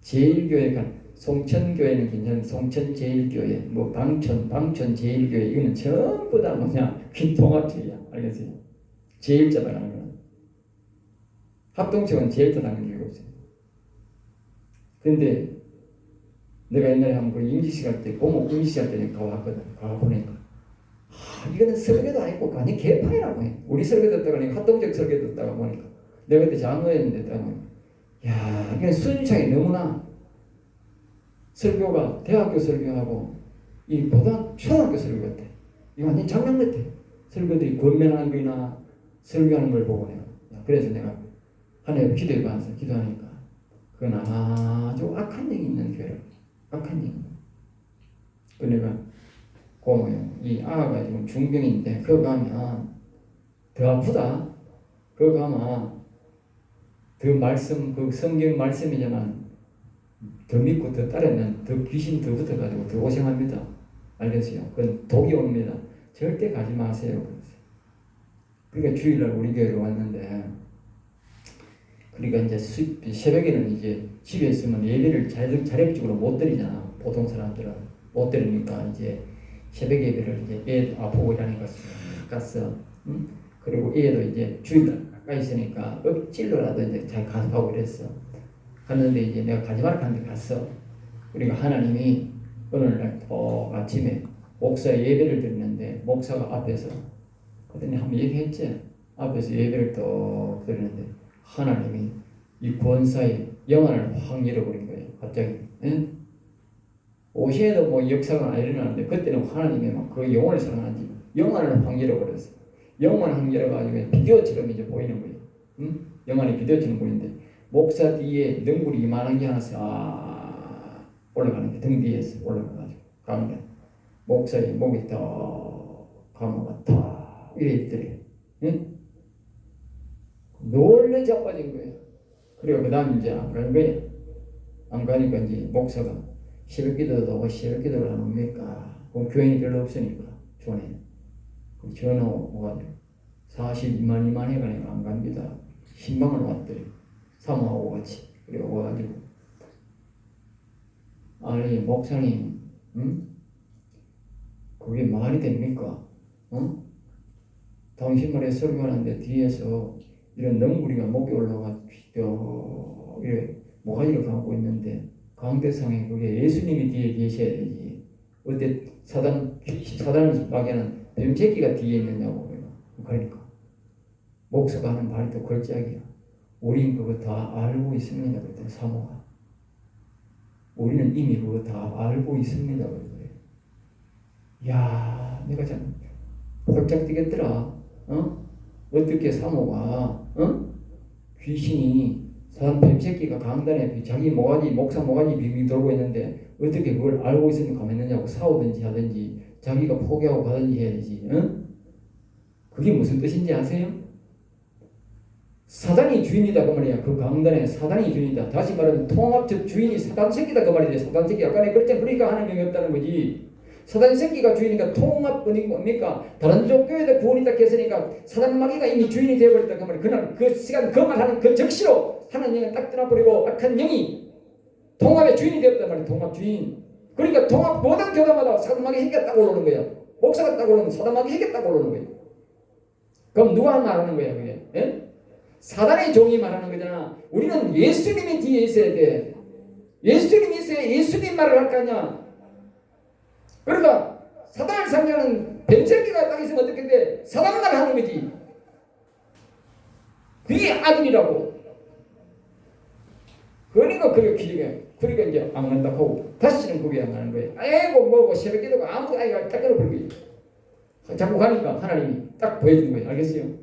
제일교회가 송천교회는 괜찮은데 송천 제일교회, 뭐 방천 제일교회 이거는 전부 다 뭐냐 통합책이야. 알겠어요? 제일자라는 거는 합동책은 제일자라는 게 없어요. 근데 내가 옛날에 한번 그 임시식 할 때 고모 임시식 할 때 가봤거든. 가보니까 이거는 설교도 아니고 완전 개파이라고 해. 우리 설교 듣다가 합동적 설교 듣다가 보니까 내가 그때 장로였는데 딱 야 이게 순창이 너무나 설교가 대학교 설교하고 이 초등학교 설교 같아. 이거 완전 장난 같아. 설교들이 권면하는 거나 설교하는 걸 보고 내가 그래서 내가 하나님 기도해봐서 기도하니까 그건 아주 악한 영이 있는 교회라. 악한 영. 그 내가 고모요. 이 아가 지금 중병인데 그거 가면 더 아프다. 그거 가면 그 말씀 그 성경 말씀이지만 더 믿고 더 따르면 더 귀신 더 붙어가지고 더 고생합니다. 알겠어요? 그건 독이 옵니다. 절대 가지 마세요. 그러니까 주일날 우리 교회로 왔는데 그러니까 이제 새벽에는 이제 집에 있으면 예배를 자력적으로 못 드리잖아. 보통 사람들은 못 드리니까 이제 새벽 예배를 이제 애 아프고 이러니까 갔어. 응? 그리고 애도 이제 주일날 가까이 있으니까 억지로라도 이제 잘 가서 하고 그랬어. 갔는데 이제 내가 가지 말라 하는데 갔어. 그러니까 하나님이 어느 날 아침에 목사 예배를 드리는데 목사가 앞에서 그랬더니 한번 얘기했지. 앞에서 예배를 또 드리는데 하나님이 이 권사의 영안을 확 열어버린 거예요. 갑자기. 응? 오시에도 뭐 역사가 안 일어나는데 그때는 하나님이 막 그 영혼을 사랑하지. 영안을 확 열어버렸어. 영안을 확 열어가지고 비디오처럼 이제 보이는 거예요. 응? 영안이 비디오처럼 보이는데 목사 뒤에 능굴이 이만한 게 하나 싹 올라가는 게 등 뒤에서 올라가가지고 가는 게 목사의 목이 딱 가마가 딱 이래 있더래. 응? 놀래 자빠진 거예요. 그리고 그 다음 이제 안 가는 거예요. 안 가니까 이제 목사가 새벽 기도도 하고 새벽 기도를 안 옵니까? 그럼 교인이 별로 없으니까 전에 전화 오가지고 42만 해가니까 안 갑니다. 신방을 왔더래. 사모하고 같이. 그리고 와가지고 아니 목사님 응? 그게 말이 됩니까? 어? 당신 말에 설교하는데 뒤에서 이런 넝구리가 목에 올라가지고 이래 모가지를 감고 있는데 강대상에 그게 예수님이 뒤에 계셔야 되지. 어때 사단을 막에는 뱀새끼가 뒤에 있느냐고. 그러니까 목사가 하는 말이 또 걸작이야. 우린 그거 다 알고 있습니다. 그랬더니 사모가 우리는 이미 그거 다 알고 있습니다. 그래. 야, 내가 참 홀짝 뛰겠더라. 어? 어떻게 사모가 귀신이 사람 뱀새끼가 강단에 자기 목사 모가지 빙빙 돌고 있는데 어떻게 그걸 알고 있으면 가만있느냐고 싸우든지 하든지 자기가 포기하고 가든지 해야지. 그게 무슨 뜻인지 아세요? 사단이 주인이다 그 말이야. 그 강단에 사단이 주인이다. 다시 말하면 통합적 주인이 사단 새끼다 그 말이지. 사단 새끼 아까 내가 그랬잖아. 그러니까 하나님이 없다는 거지. 사단 새끼가 주인이니까 통합권이 뭡니까? 다른 종교에도 구원이 딱 했으니까 사단 마귀가 이미 주인이 되어버렸다 그 말이야. 그날 그 시간 그 말하는 그 적시로 하나님을 딱 떠나버리고 악한 영이 통합의 주인이 되었단 말이야. 통합 주인. 그러니까 통합 모든 교단마다 사단 마귀 핵이 딱 올라오는 거야. 목사가 딱 올라오는 사단 마귀 핵이 딱 올라오는 거야. 그럼 누가 말하는 거야 그게? 예? 사단의 종이 말하는 거잖아. 우리는 예수님이 뒤에 있어야 돼. 예수님이 있어야 예수님 말을 할 거 아니야. 그러니까 사단을 상대하는 뱀새끼가 딱 있으면 어떻게 돼? 사단 말을 하는 거지. 그게 악인이라고. 그러니까 그게 기적이야. 그러니까 이제 안 간다고 하고 다시는 그게 안 가는 거예요. 아이고 뭐고 새벽 기도가 아무도 아이가 딱 끊어버린 거예요. 자꾸 가니까 하나님이 딱 보여주는 거예요. 알겠어요?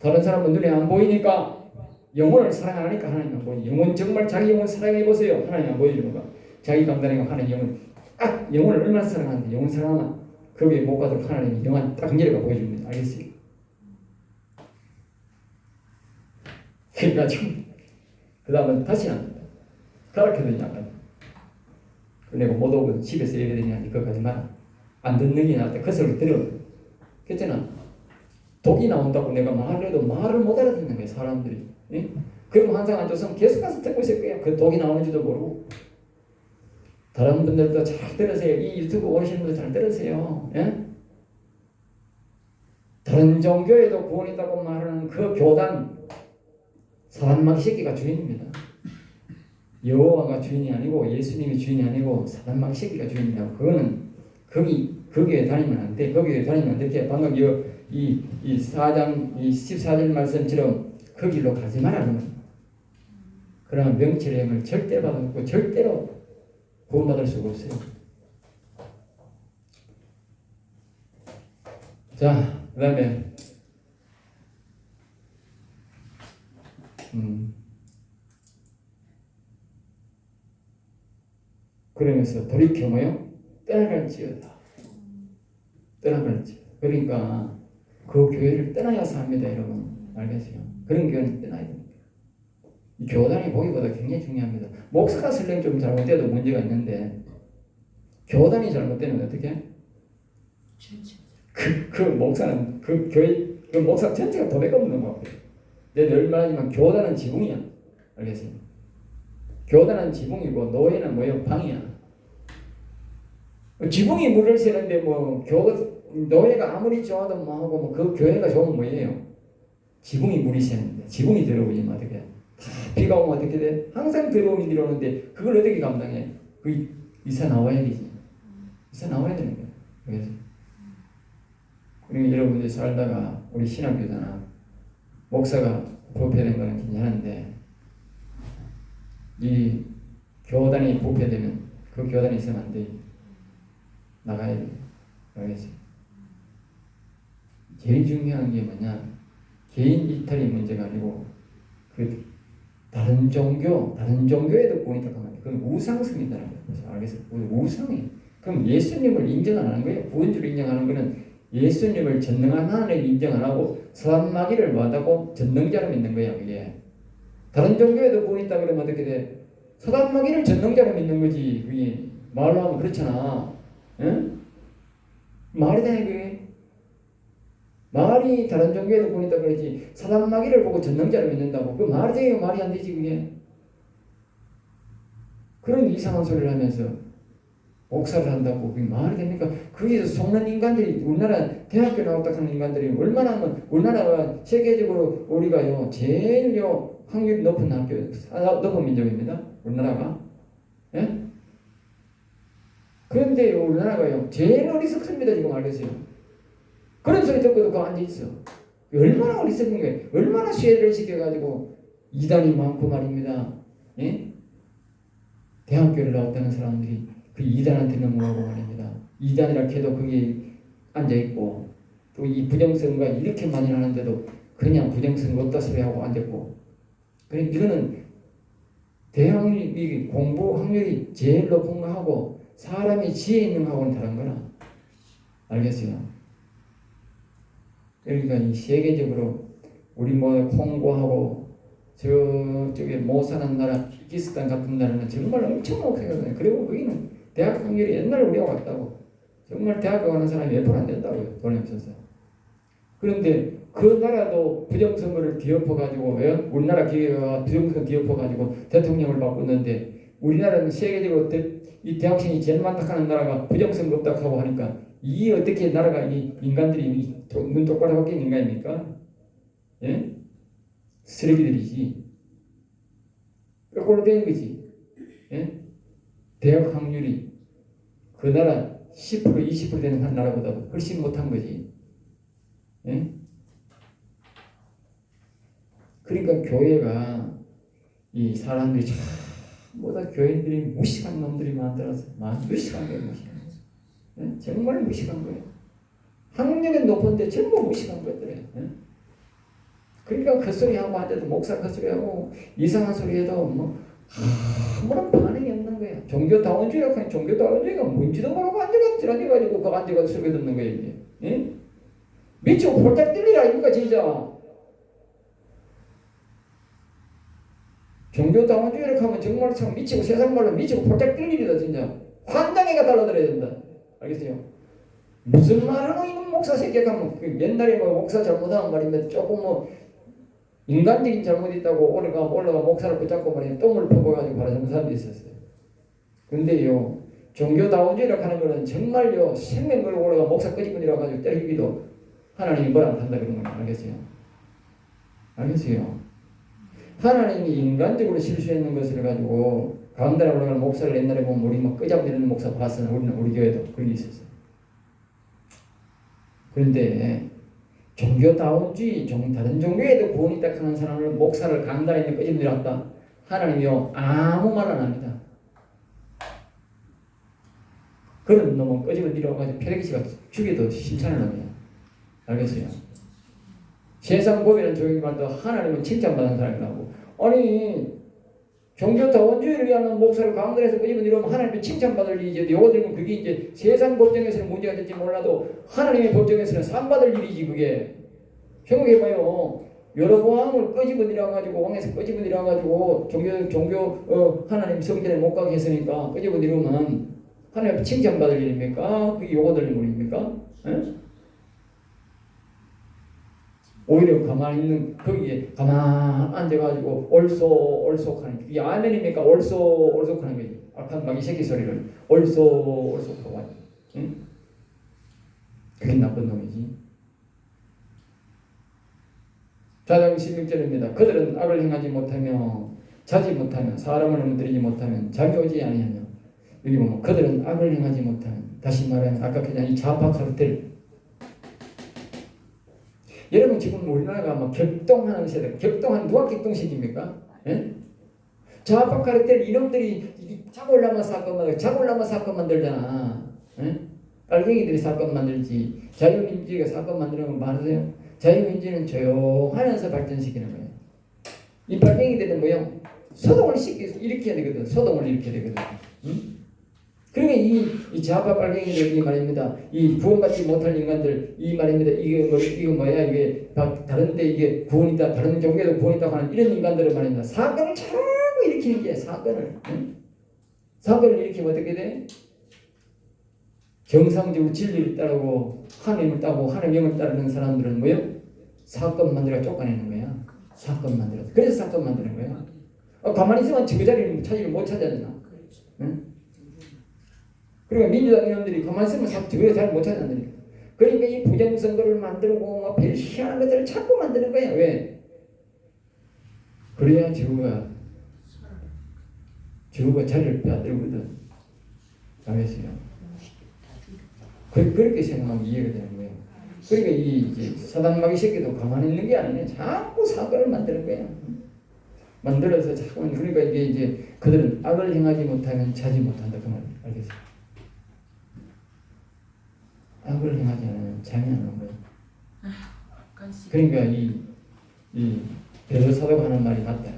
다른 사람은 눈에 안 보이니까 영혼을 사랑하니까 하나님 안 보여요. 영혼 정말 자기 영혼 사랑해 보세요. 하나님 안 보여주는 거. 자기 감당이고 하나님 영혼 영혼을 얼마나 사랑하는데 영혼 사랑하면 거기에 못 가도록 하나님이 영원 딱 내려가 보여줍니다. 알겠어요? 그래가지고 그 다음은 다시 안 된다. 가르쳐드리지 않아. 내가 못 오고 집에서 예배드리냐 그거까지 마라. 안 듣는 게 나한테 그 소리 들어. 그랬잖아. 독이 나온다고 내가 말을 해도 말을 못 알아듣는 거야 사람들이. 예? 그럼 항상 앉아서 계속 가서 듣고 있을 거야. 그 독이 나오는지도 모르고. 다른 분들도 잘 들으세요. 이 유튜브 오시는 분들 잘 들으세요. 예? 다른 종교에도 구원 있다고 말하는 그 교단 사단마귀 새끼가 주인입니다. 여호와가 주인이 아니고 예수님이 주인이 아니고 사단마귀 새끼가 주인이라고. 그거는 거기에 다니면 안 돼. 거기에 다니면 안 돼. 방금 이 4장 14절 말씀처럼 그 길로 가지 말라는 거예요. 그러면 명철의 영을 절대로 받아먹고 절대로 구원받을 수가 없어요. 자, 그 다음에 그러면서 돌이켜 뭐요? 떠나갈지어다. 떠나갈지어다. 그러니까 그 교회를 떠나야서 합니다, 여러분. 알겠어요? 그런 교회는 떠나야 됩니다. 이 교단이 보기보다 굉장히 중요합니다. 목사가 설령 좀 잘못돼도 문제가 있는데 교단이 잘못되면 어떻게? 그 목사는 그 교회 그 목사 전체가 도배가 없는 것 같아요. 내가 늘 말하지만 교단은 지붕이야. 알겠어요? 교단은 지붕이고 노예는 뭐예요? 방이야. 지붕이 물을 새는데 뭐 노예가 아무리 좋아도 뭐하고 그 교회가 좋으면 뭐예요? 지붕이 물이 새는데 지붕이 들어오지만 어떻게 해? 비가 오면 어떻게 돼? 항상 들어오긴 들어오는데 그걸 어떻게 감당해? 그 이사 나와야 되지. 이사 나와야 되는 거야. 그래서 그리고 여러분들이 살다가 우리 신학교잖아. 목사가 부패된 거는 괜찮은데 이 교단이 부패되면 그 교단이 있으면 안 돼. 나가야 돼. 알겠지? 제일 중요한 게 뭐냐? 개인 이탈이 문제가 아니고 그 다른 종교에도 구원이 있다고 하면 그건 우상성이다라는 거죠. 알겠어요? 우상이. 그럼 예수님을 인정 안 하는 거예요. 구원주를 인정하는 거는 예수님을 전능한 하나님을 인정 안 하고 사단마귀를 뭐하다고 전능자로 믿는 거예요. 그게. 다른 종교에도 구원이 있다 그러면 어떻게 돼? 사단마귀를 전능자로 믿는 거지. 그게 말로 하면 그렇잖아. 응? 말이 되네 그게. 말이 다른 종교에도 구원이 있다 그러지 사단마귀를 보고 전능자를 믿는다고 그 말이 돼요? 말이 안 되지 그게. 그런 이상한 소리를 하면서 목사를 한다고 그게 말이 됩니까? 거기서 속는 인간들이 우리나라 대학교 나왔다 하는 인간들이 얼마나 하면 우리나라가 세계적으로 우리가요 제일요 확률이 높은 학교 높은 민족입니다. 우리나라가. 예? 그런데 우리나라가요 제일 어리석습니다. 지금 알겠어요? 그런 소리 듣고도 그 앉아있어. 얼마나 어리석은 거예요. 얼마나 수혜를 시켜가지고 이단이 많고 말입니다. 예? 대학교를 나왔다는 사람들이 그 이단한테 넘어가고 말입니다. 이단이라 해도 거기에 앉아있고 또 이 부정선거 이렇게 많이 하는데도 그냥 부정선거 없다 소리하고 앉았고 그러니까 이거는 대학이 공부 확률이 제일 높은 거 하고 사람이 지혜 있는 거하고는 다른 거라. 알겠어요? 그러니까 이 세계적으로 우리 뭐 콩고하고 저쪽에 못 사는 나라 키르기스탄 같은 나라는 정말 엄청 높거든요. 그리고 거기는 대학 확률이 옛날 우리와 같다고. 정말 대학 가는 사람이 몇 번 안 된다고요. 돈이 없어서. 그런데 그 나라도 부정선거를 뒤엎어가지고 우리나라 기계가 부정선거 뒤엎어가지고 대통령을 바꿨는데 우리나라는 세계적으로 이 대학생이 제일 많다 하는 나라가 부정선거 없다고 하고 하니까 이 어떻게 나라가 이 인간들이 눈 똑바로 바뀐 인간입니까? 예? 쓰레기들이지. 거꾸로 되는 거지. 예? 대학 확률이 그 나라 10% 20% 되는 한 나라보다도 훨씬 못한 거지. 예? 그러니까 교회가 이 사람들이 전부 다 교인들이 무식한 놈들이 만들어서 무식한 거예요. 무식한 거예요. 예? 정말 무식한 거예요. 학력은 높은데 전부 무식한 것들이에요. 예? 그러니까 헛소리하고 앉아도 목사 헛소리하고 이상한 소리해도 뭐 아무런 반응이 없는 거야. 종교다원주의라고 하니 종교다원주의가 뭔지도 모르고 앉아가지고 그 앉아가지고 소리 듣는 거야 이게. 예? 미치고 폴짝 뛸리라 이거가 진짜. 종교다원주의라고 하면 정말 참 미치고 세상 말로 미치고 폴짝 뛸일이다 진짜. 환장해가 달라들어야 된다. 알겠어요? 무슨 말하노 이놈 목사 새끼가 하면 그 옛날에 뭐 목사 잘못하면 말인데 조금 뭐 인간적인 잘못이 있다고 올라가 목사를 붙잡고 말이야 똥을 퍼부어가지고 바라는 사람도 있었어요. 근데요 종교다원주의라고 하는 거는 정말요 생명 걸고 올라가 목사 끄집어내려 가지고 때리기도 하나님이 뭐라 한다 그런 거예요. 알겠어요? 알겠어요? 하나님이 인간적으로 실수했는 것을 가지고 가운데에 올라가는 목사를 옛날에 보면 우리 막 끄잡내는 목사 봤어요. 우리 교회도 그런 게 있었어요. 그런데 종교다원주의, 다른 종교에도 구원이 있다 하는 사람을 목사를 강단에 끄집어내렸다. 하나님이요 아무 말 안 합니다. 그런 놈은 끄집어내려가지고 페르기시가 죽여도 심판을 합니다. 알겠어요? 세상 법이라는 종교 말도 하나님은 칭찬받는 사람이라고. 아니 종교다원주의를 위한 목사를 강단에서 끄집어내려면 하나님이 칭찬받을 일이지. 요거 들으면 그게 이제 세상 법정에서는 문제가 될지 몰라도 하나님의 법정에서는 상받을 일이지 그게. 생각해봐요. 여로보암을 끄집어내려가지고 왕에서 끄집어내려가지고 하나님 성전에 못 가게 했으니까 끄집어내려면 하나님 칭찬받을 일입니까? 그게 요거 들린 일입니까? 에? 오히려 가만히 있는 거기에 가만 앉아가지고 얼쏘하는 그게 아멘입니까? 얼쏘하는 거지. 악한 마귀 새끼 소리를 얼쏘하고 하니. 응? 그게 나쁜 놈이지. 4장 16절입니다. 그들은 악을 행하지 못하며 자지 못하며 사람을 넘어뜨리지 못하면 잠이 오지 아니하며 여기 보면 그들은 악을 행하지 못하면 다시 말하면 아까 그냥 이 좌파 카르텔 여러분 지금 우리나라가 막 격동하는 세대 격동한 누가 격동시킵니까? 예? 좌파 카르텔 이놈들이 자골라마 사건 만들잖아. 예? 빨갱이들이 사건 만들지 자유민주주의가 사건 만드는 건 많으세요? 자유민주주의는 조용하면서 발전시키는 거예요. 이 빨갱이들은 뭐요? 소동을 일으켜야 되거든. 소동을 일으켜야 되거든. 응? 그러니까 이 좌파 빨갱이들이 말입니다. 이 구원받지 못할 인간들 이 말입니다. 이게 뭐야? 이게 다른데 이게 구원 있다. 다른 종교에도 구원 있다고 하는 이런 인간들은 말입니다. 사건을 자꾸 일으키는 게 사건을. 응? 사건을 일으키면 어떻게 돼? 정상적으로 진리를 따르고 하나님을 따르고 하나님의 영을 따르는 사람들은 뭐요? 사건 만들어 쫓아내는 거야. 사건 만들어. 그래서 사건 만드는 거야. 가만히 있으면 그 자리를 못 찾아내나. 응? 그러니까 민주당 의원들이 가만히 있으면 그 자리를 못 찾아내니까. 그러니까 이 부정선거를 만들고 막 별 희한한 것들을 자꾸 만드는 거야. 왜? 그래야 지구가 자리를 빼앗들거든. 알겠어요? 그렇게 생각하면 이해가 되는 거예요. 그러니까 이 사단마귀 새끼도 가만히 있는 게 아니네. 자꾸 사건을 만드는 거야. 만들어서 자꾸 그러니까 이게 이제 그들은 악을 행하지 못하면 자지 못한다 그 말이에요. 알겠어요? 악을 행하지 않으면 잠이 안 오는 거예요. 그러니까 이 베드로사도가 하는 말이 맞다.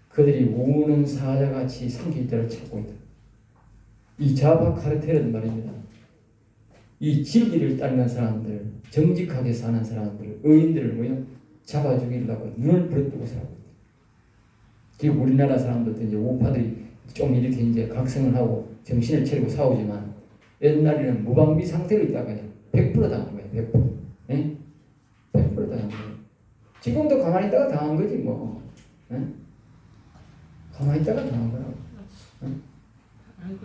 그들이 우는 사자같이 삼킬 때를 찾고 있다. 이 좌파 카르텔은 말입니다. 이 진리를 따르는 사람들, 정직하게 사는 사람들, 의인들을 뭐요? 잡아 죽이려고 눈을 부릅뜨고 살고 있다. 지금 우리나라 사람들도 이제 우파들이 좀 이렇게 이제 각성을 하고 정신을 차리고 싸우지만 옛날에는 무방비 상태로 있다가 100% 당한 거예요. 100%. 예? 100% 당한 거예요. 지금도 가만히 있다가 당한 거지 뭐. 예? 가만히 있다가 당한 거라고. 예?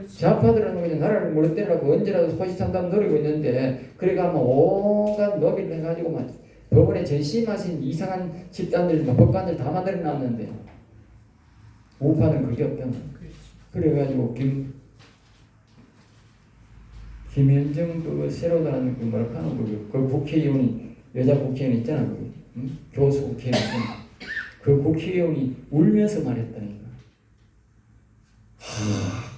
좌파들은 그냥 나라를 무너뜨리려고 언제라도 소시산담 노리고 있는데 그래가 뭐 온갖 노비를 해가지고 막 법원에 전심하신 이상한 집단들, 법관들 다 만들어 놨는데 우파는 그게 없다는 거예요. 그래가지고 김현정 그 새로 나는 그 뭐라 하는 그 국회의원이 여자 국회의원 있잖아 그 응? 교수 국회의원 그 국회의원이 울면서 말했다니까.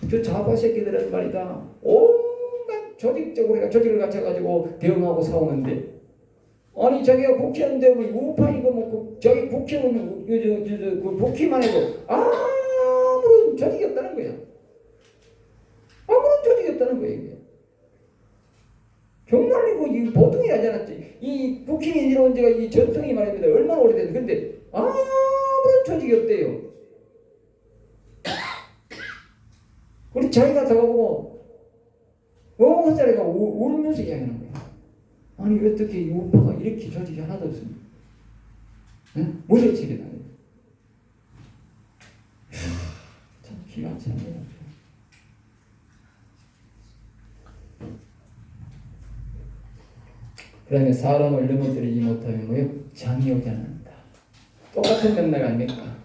저 좌파 새끼들은 말이다 온갖 조직적으로 조직을 갖춰가지고 대응하고 싸우는데 아니 자기가 국회의원 되면 우파이고 뭐 자기 국회의원 그 국회만 해도 아무런 조직이 없다는 거야. 아무런 조직이 없다는 거야 이게. 정말 이거 보통이 하지 않았지. 이 국회의원 이런 데가 이 전통이 말입니다. 얼마나 오래됐는데 근데 아무런 조직이 없대요. 우리 자기가 다가보고 어느 자리가 울면서 이야기하는 거야. 아니 어떻게 이 우파가 이렇게 조직이 하나도 없습니까? 무서치게 나요. 참 기가 차네요. 그다음에 사람을 넘어뜨리지 못하면 뭐요? 장이 오지 않는다. 똑같은 맥락 아닙니까?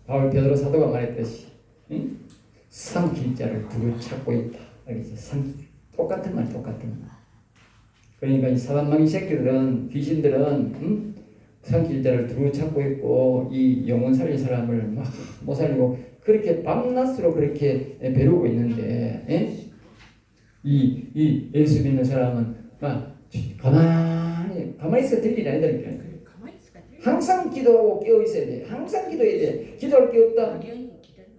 바울 베드로 사도가 말했듯이 삼킬자를 두루 찾고 있다. 알겠죠? 똑같은 말 똑같은 말. 그러니까 이 사단마귀 새끼들은 귀신들은 삼킬자를 두루 찾고 있고 이 영혼 살릴 사람을 막 못 살리고 그렇게 밤낮으로 그렇게 배우고 있는데 이 예수 믿는 사람은 가만히 있어 들리지 아니다니까. 항상 기도하고 깨어 있어야 돼. 항상 기도해야 돼. 기도할 게 없다.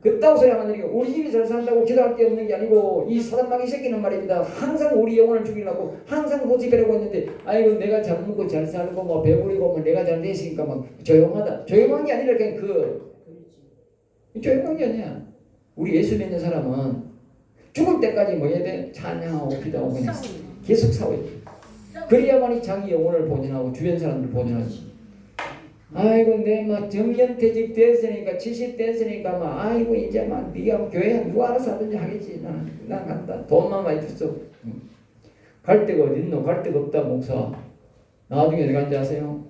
그따구 소리 하면 되니까 우리 집이 잘 산다고 기도할 게 없는 게 아니고 이 사단마귀 새끼는 말입니다. 항상 우리 영혼을 죽이려고 항상 고집하려고 했는데 아이고 내가 잘 먹고 잘 살고 뭐 배부리고 뭐 내가 잘 됐으니까 막 조용하다. 조용한 게 아니라 그냥 조용한 게 아니야. 우리 예수 믿는 사람은 죽을 때까지 뭐 해야 돼? 찬양하고 기도하고 그냥 계속 싸워야 돼. 그래야만이 자기 영혼을 보존하고 주변 사람들 보존하지. 아이고 내 막 정년퇴직 됐으니까 70 됐으니까 막 아이고 이제 막 네가 교회 누가 알아서 하든지 하겠지. 난 간다. 돈만 많이 줬어. 갈 데가 어딨노? 갈 데가 없다 목사. 나중에 어디 간지 아세요?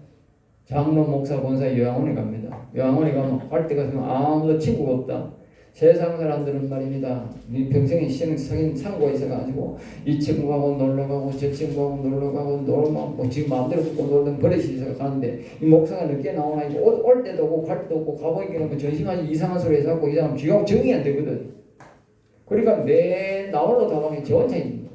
장로 목사 권사 요양원에 갑니다. 요양원에 가면 갈 데가 아무도 친구가 없다. 세상 사람들은 말입니다. 평생에 상고가 있어가지고 이 친구하고 놀러가고 저 친구하고 놀러가고 놀고 지금 마음대로 걷고 놀던 버릇이 있어서 가는데 이 목사가 늦게 나오나 이거 올 때도 없고 갈 때도 없고 가보니까 뭐 전심하지 이상한 소리 해서 이 사람 쥐하고 정이 안 되거든. 그러니까 매 나홀로 다방에 저 혼자 있는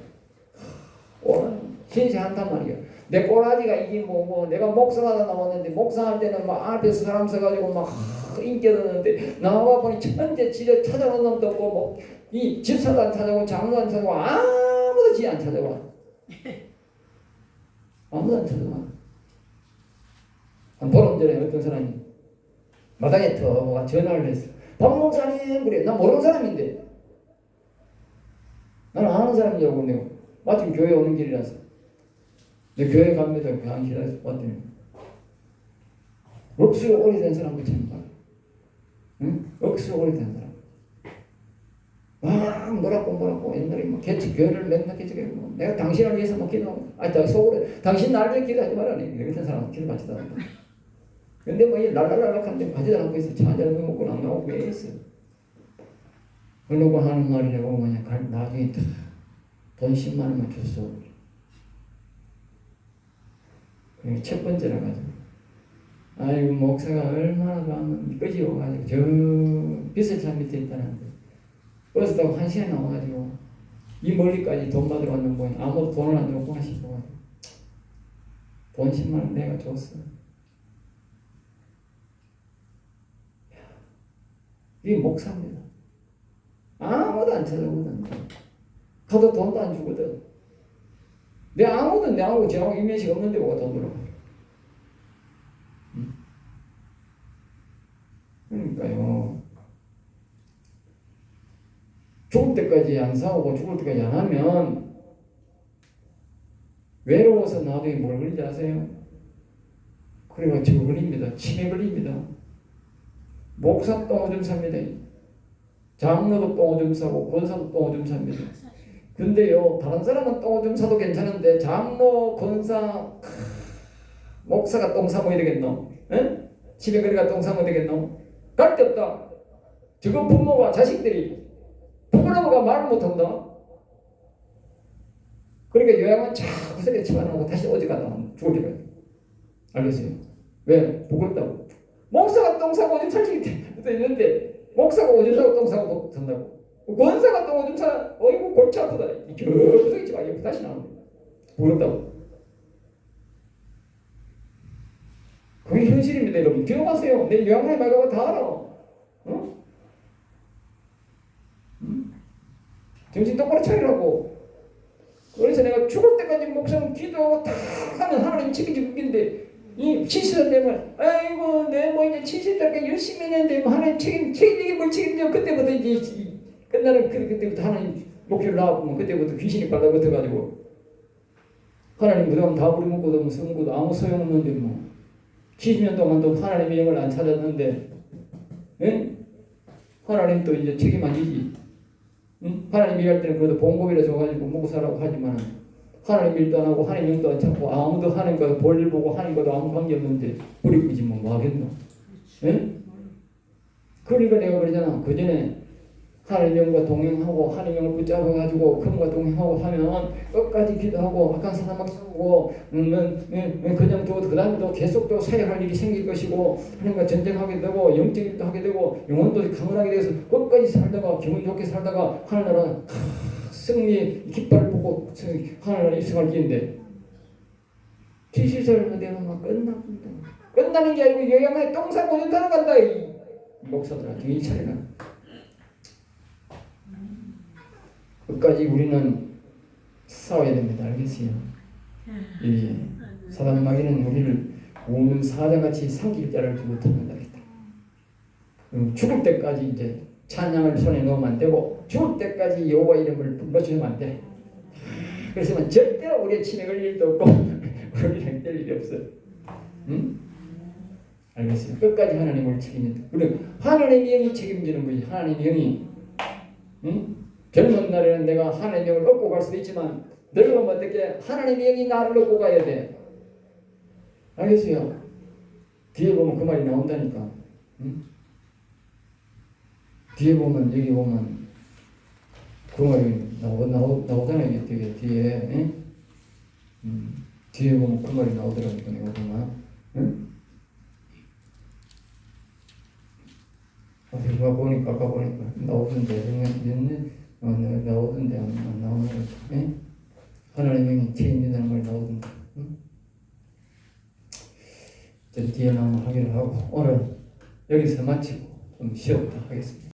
거야. 신세한단 말이야. 내 꼬라지가 이게 뭐고 내가 목사하다 나왔는데 목사할 때는 막 앞에서 사람 서가지고 막 인기 얻었는데 나와 보니 천재 지려 찾아온 놈도 없고 뭐 이 집사도 안 찾아오고 장로도 안 찾아오고 아무도 지 안 찾아와. 아무도 안 찾아와. 한 보름 전에 어떤 사람이 마당에 터가 전화를 했어. 박 목사님 그래. 나 모르는 사람인데 나는 아는 사람이라고 내가 마침 교회 오는 길이라서 내 교회 갑니다. 강의실에서 왔더니 억수로 오래된 사람 같이 봐. 억수로 오래된 사람. 뭐라고 옛날에 막 교회를 맨날 개척했고 내가 당신을 위해서 막 기도하고 속으로 당신 나를 위해 기도하지 말라니 이런 사람 기도 받지도 않고 근데 뭐 이 랄랄랄락한데 가지도 않고 있어. 차 한잔 먹고 나가고 왜 있어. 그러고 하는 말이라고 뭐냐 나중에 돈 10만 원만 줬어. 첫 번째라 가지고 아이고 목사가 얼마나 가면 끄지워가지고 저 비설차 밑에 있다는데 버스 타고 1시간 나와가지고 이 멀리까지 돈 받으러 왔는 거야. 아무도 돈을 안 줬구나 싶어가지고 돈 10만 원 내가 줬어. 이게 목사입니다. 아무도 안 찾아오거든. 가도 돈도 안 주거든. 아무도 내하고 저하고 인면식 없는데 뭐가 돈 들어. 그러니까요. 죽을 때까지 안 싸우고 죽을 때까지 안 하면 외로워서 나중에 뭘 걸린지 아세요? 그래가 저 걸립니다. 치매 걸립니다. 목사 똥오줌 삽니다. 장로도 똥오줌 싸고 권사도 똥오줌 삽니다. 근데요 다른 사람은 똥오줌 싸도 괜찮은데 장로, 권사, 목사가 똥 싸면 되겠노? 에? 치매 걸리가 똥 싸면 되겠노? 갈 데 없다. 저거 부모가 자식들이 부모가 말을 못한다. 그러니까 요양은 자꾸 세게 집어넣고 다시 어디가다 죽을 때까지. 알겠어요? 왜? 부끄럽다고. 목사가 똥 싸고 오줌 살찌기 있는데 목사가 오줌 싸고 똥 싸고 산다고. 권사가 똥 오줌 싸 어이구 골치 아프다. 저 구석이 집어 옆에 다시 나오는 거야. 부끄럽다고. 그게 현실입니다, 여러분. 기억하세요. 내 영혼의 말하고 다 알아. 어? 정신 똑바로 차리라고. 그래서 내가 죽을 때까지 목숨 기도하고 다 하면 하나님 책임질 인데 이 70살 되면 아이고 내 뭐 이제 70살까지 열심히 했는데 뭐 하나님 책임지게 뭘 책임져. 그때부터 이제 끝나는 그때부터 하나님 목표를 나와보면 그때부터 귀신이 빨라붙어가지고 하나님 무덤 다 부리먹고도 무슨 것도 아무 소용없는데 뭐 70년 동안도 하나님의 영을 안 찾았는데 예? 하나님 또 이제 책임 안 지지. 응? 하나님 일할 때는 그래도 봉급이라 줘가지고 먹고 살라고 하지만 하나님 일도 안 하고 하나님 영도 안 찾고 아무도 하나님과 볼일 보고 하나님과도 아무 관계 없는데 부리꾸지 뭐 하겠노? 예? 그러니까 내가 그러잖아. 그 전에 하나님 영과 동행하고 하나님 영을 붙잡아가지고 그분과 동행하고 하면 끝까지 기도하고 악한 사람하고 싸우고 그냥 또 그 다음에도 계속 또 사역할 일이 생길 것이고 하나님과 전쟁하게 되고 영적 일도 하게 되고 영혼도 강건하게 돼서 끝까지 살다가 기분 좋게 살다가 하늘나라 승리 깃발을 보고 하늘나라 입성할 기인데 70살 되면 막 끝납니다. 끝나는 게 아니고 요양원에 똥 싸고 오줌 타러 간다. 이 목사들아 정신 차려라. 끝까지 우리는 싸워야 됩니다. 알겠어요? 이 사단 마귀는 우리를 우는 사자같이 삼킬 자를 두고 찾는다. 죽을 때까지 이제 찬양을 손에 넣으면 안 되고 죽을 때까지 여호와 이름을 불러주면 안 돼. 그래서 절대로 우리의 침에 걸 일도 없고 우리는 될 일이 없어요. 응? 알겠어요? 끝까지 하나님을 책임진다. 그리고 하나님의 영이 책임지는 거지. 하나님의 영이 응? 젊은 날에는 내가 하나님의 영을 얻고 갈 수도 있지만 늙으면 어떻게 하나님의 영이 나를 얻고 가야 돼. 알겠어요? 뒤에 보면 그 말이 나온다니까. 응? 뒤에 보면 여기 보면 그 말이 나오잖아요. 되게 뒤에 뒤에 보면 그 말이 나오더라고요. 내가 보면 내가 보니까 아까 보니까 나오던데 나오던데 안 나오는 거 하나님이 책임진다는 말이 나오던데 저 뒤에 나오면 하기로 하고 오늘 여기서 마치고 좀 쉬었다 하겠습니다.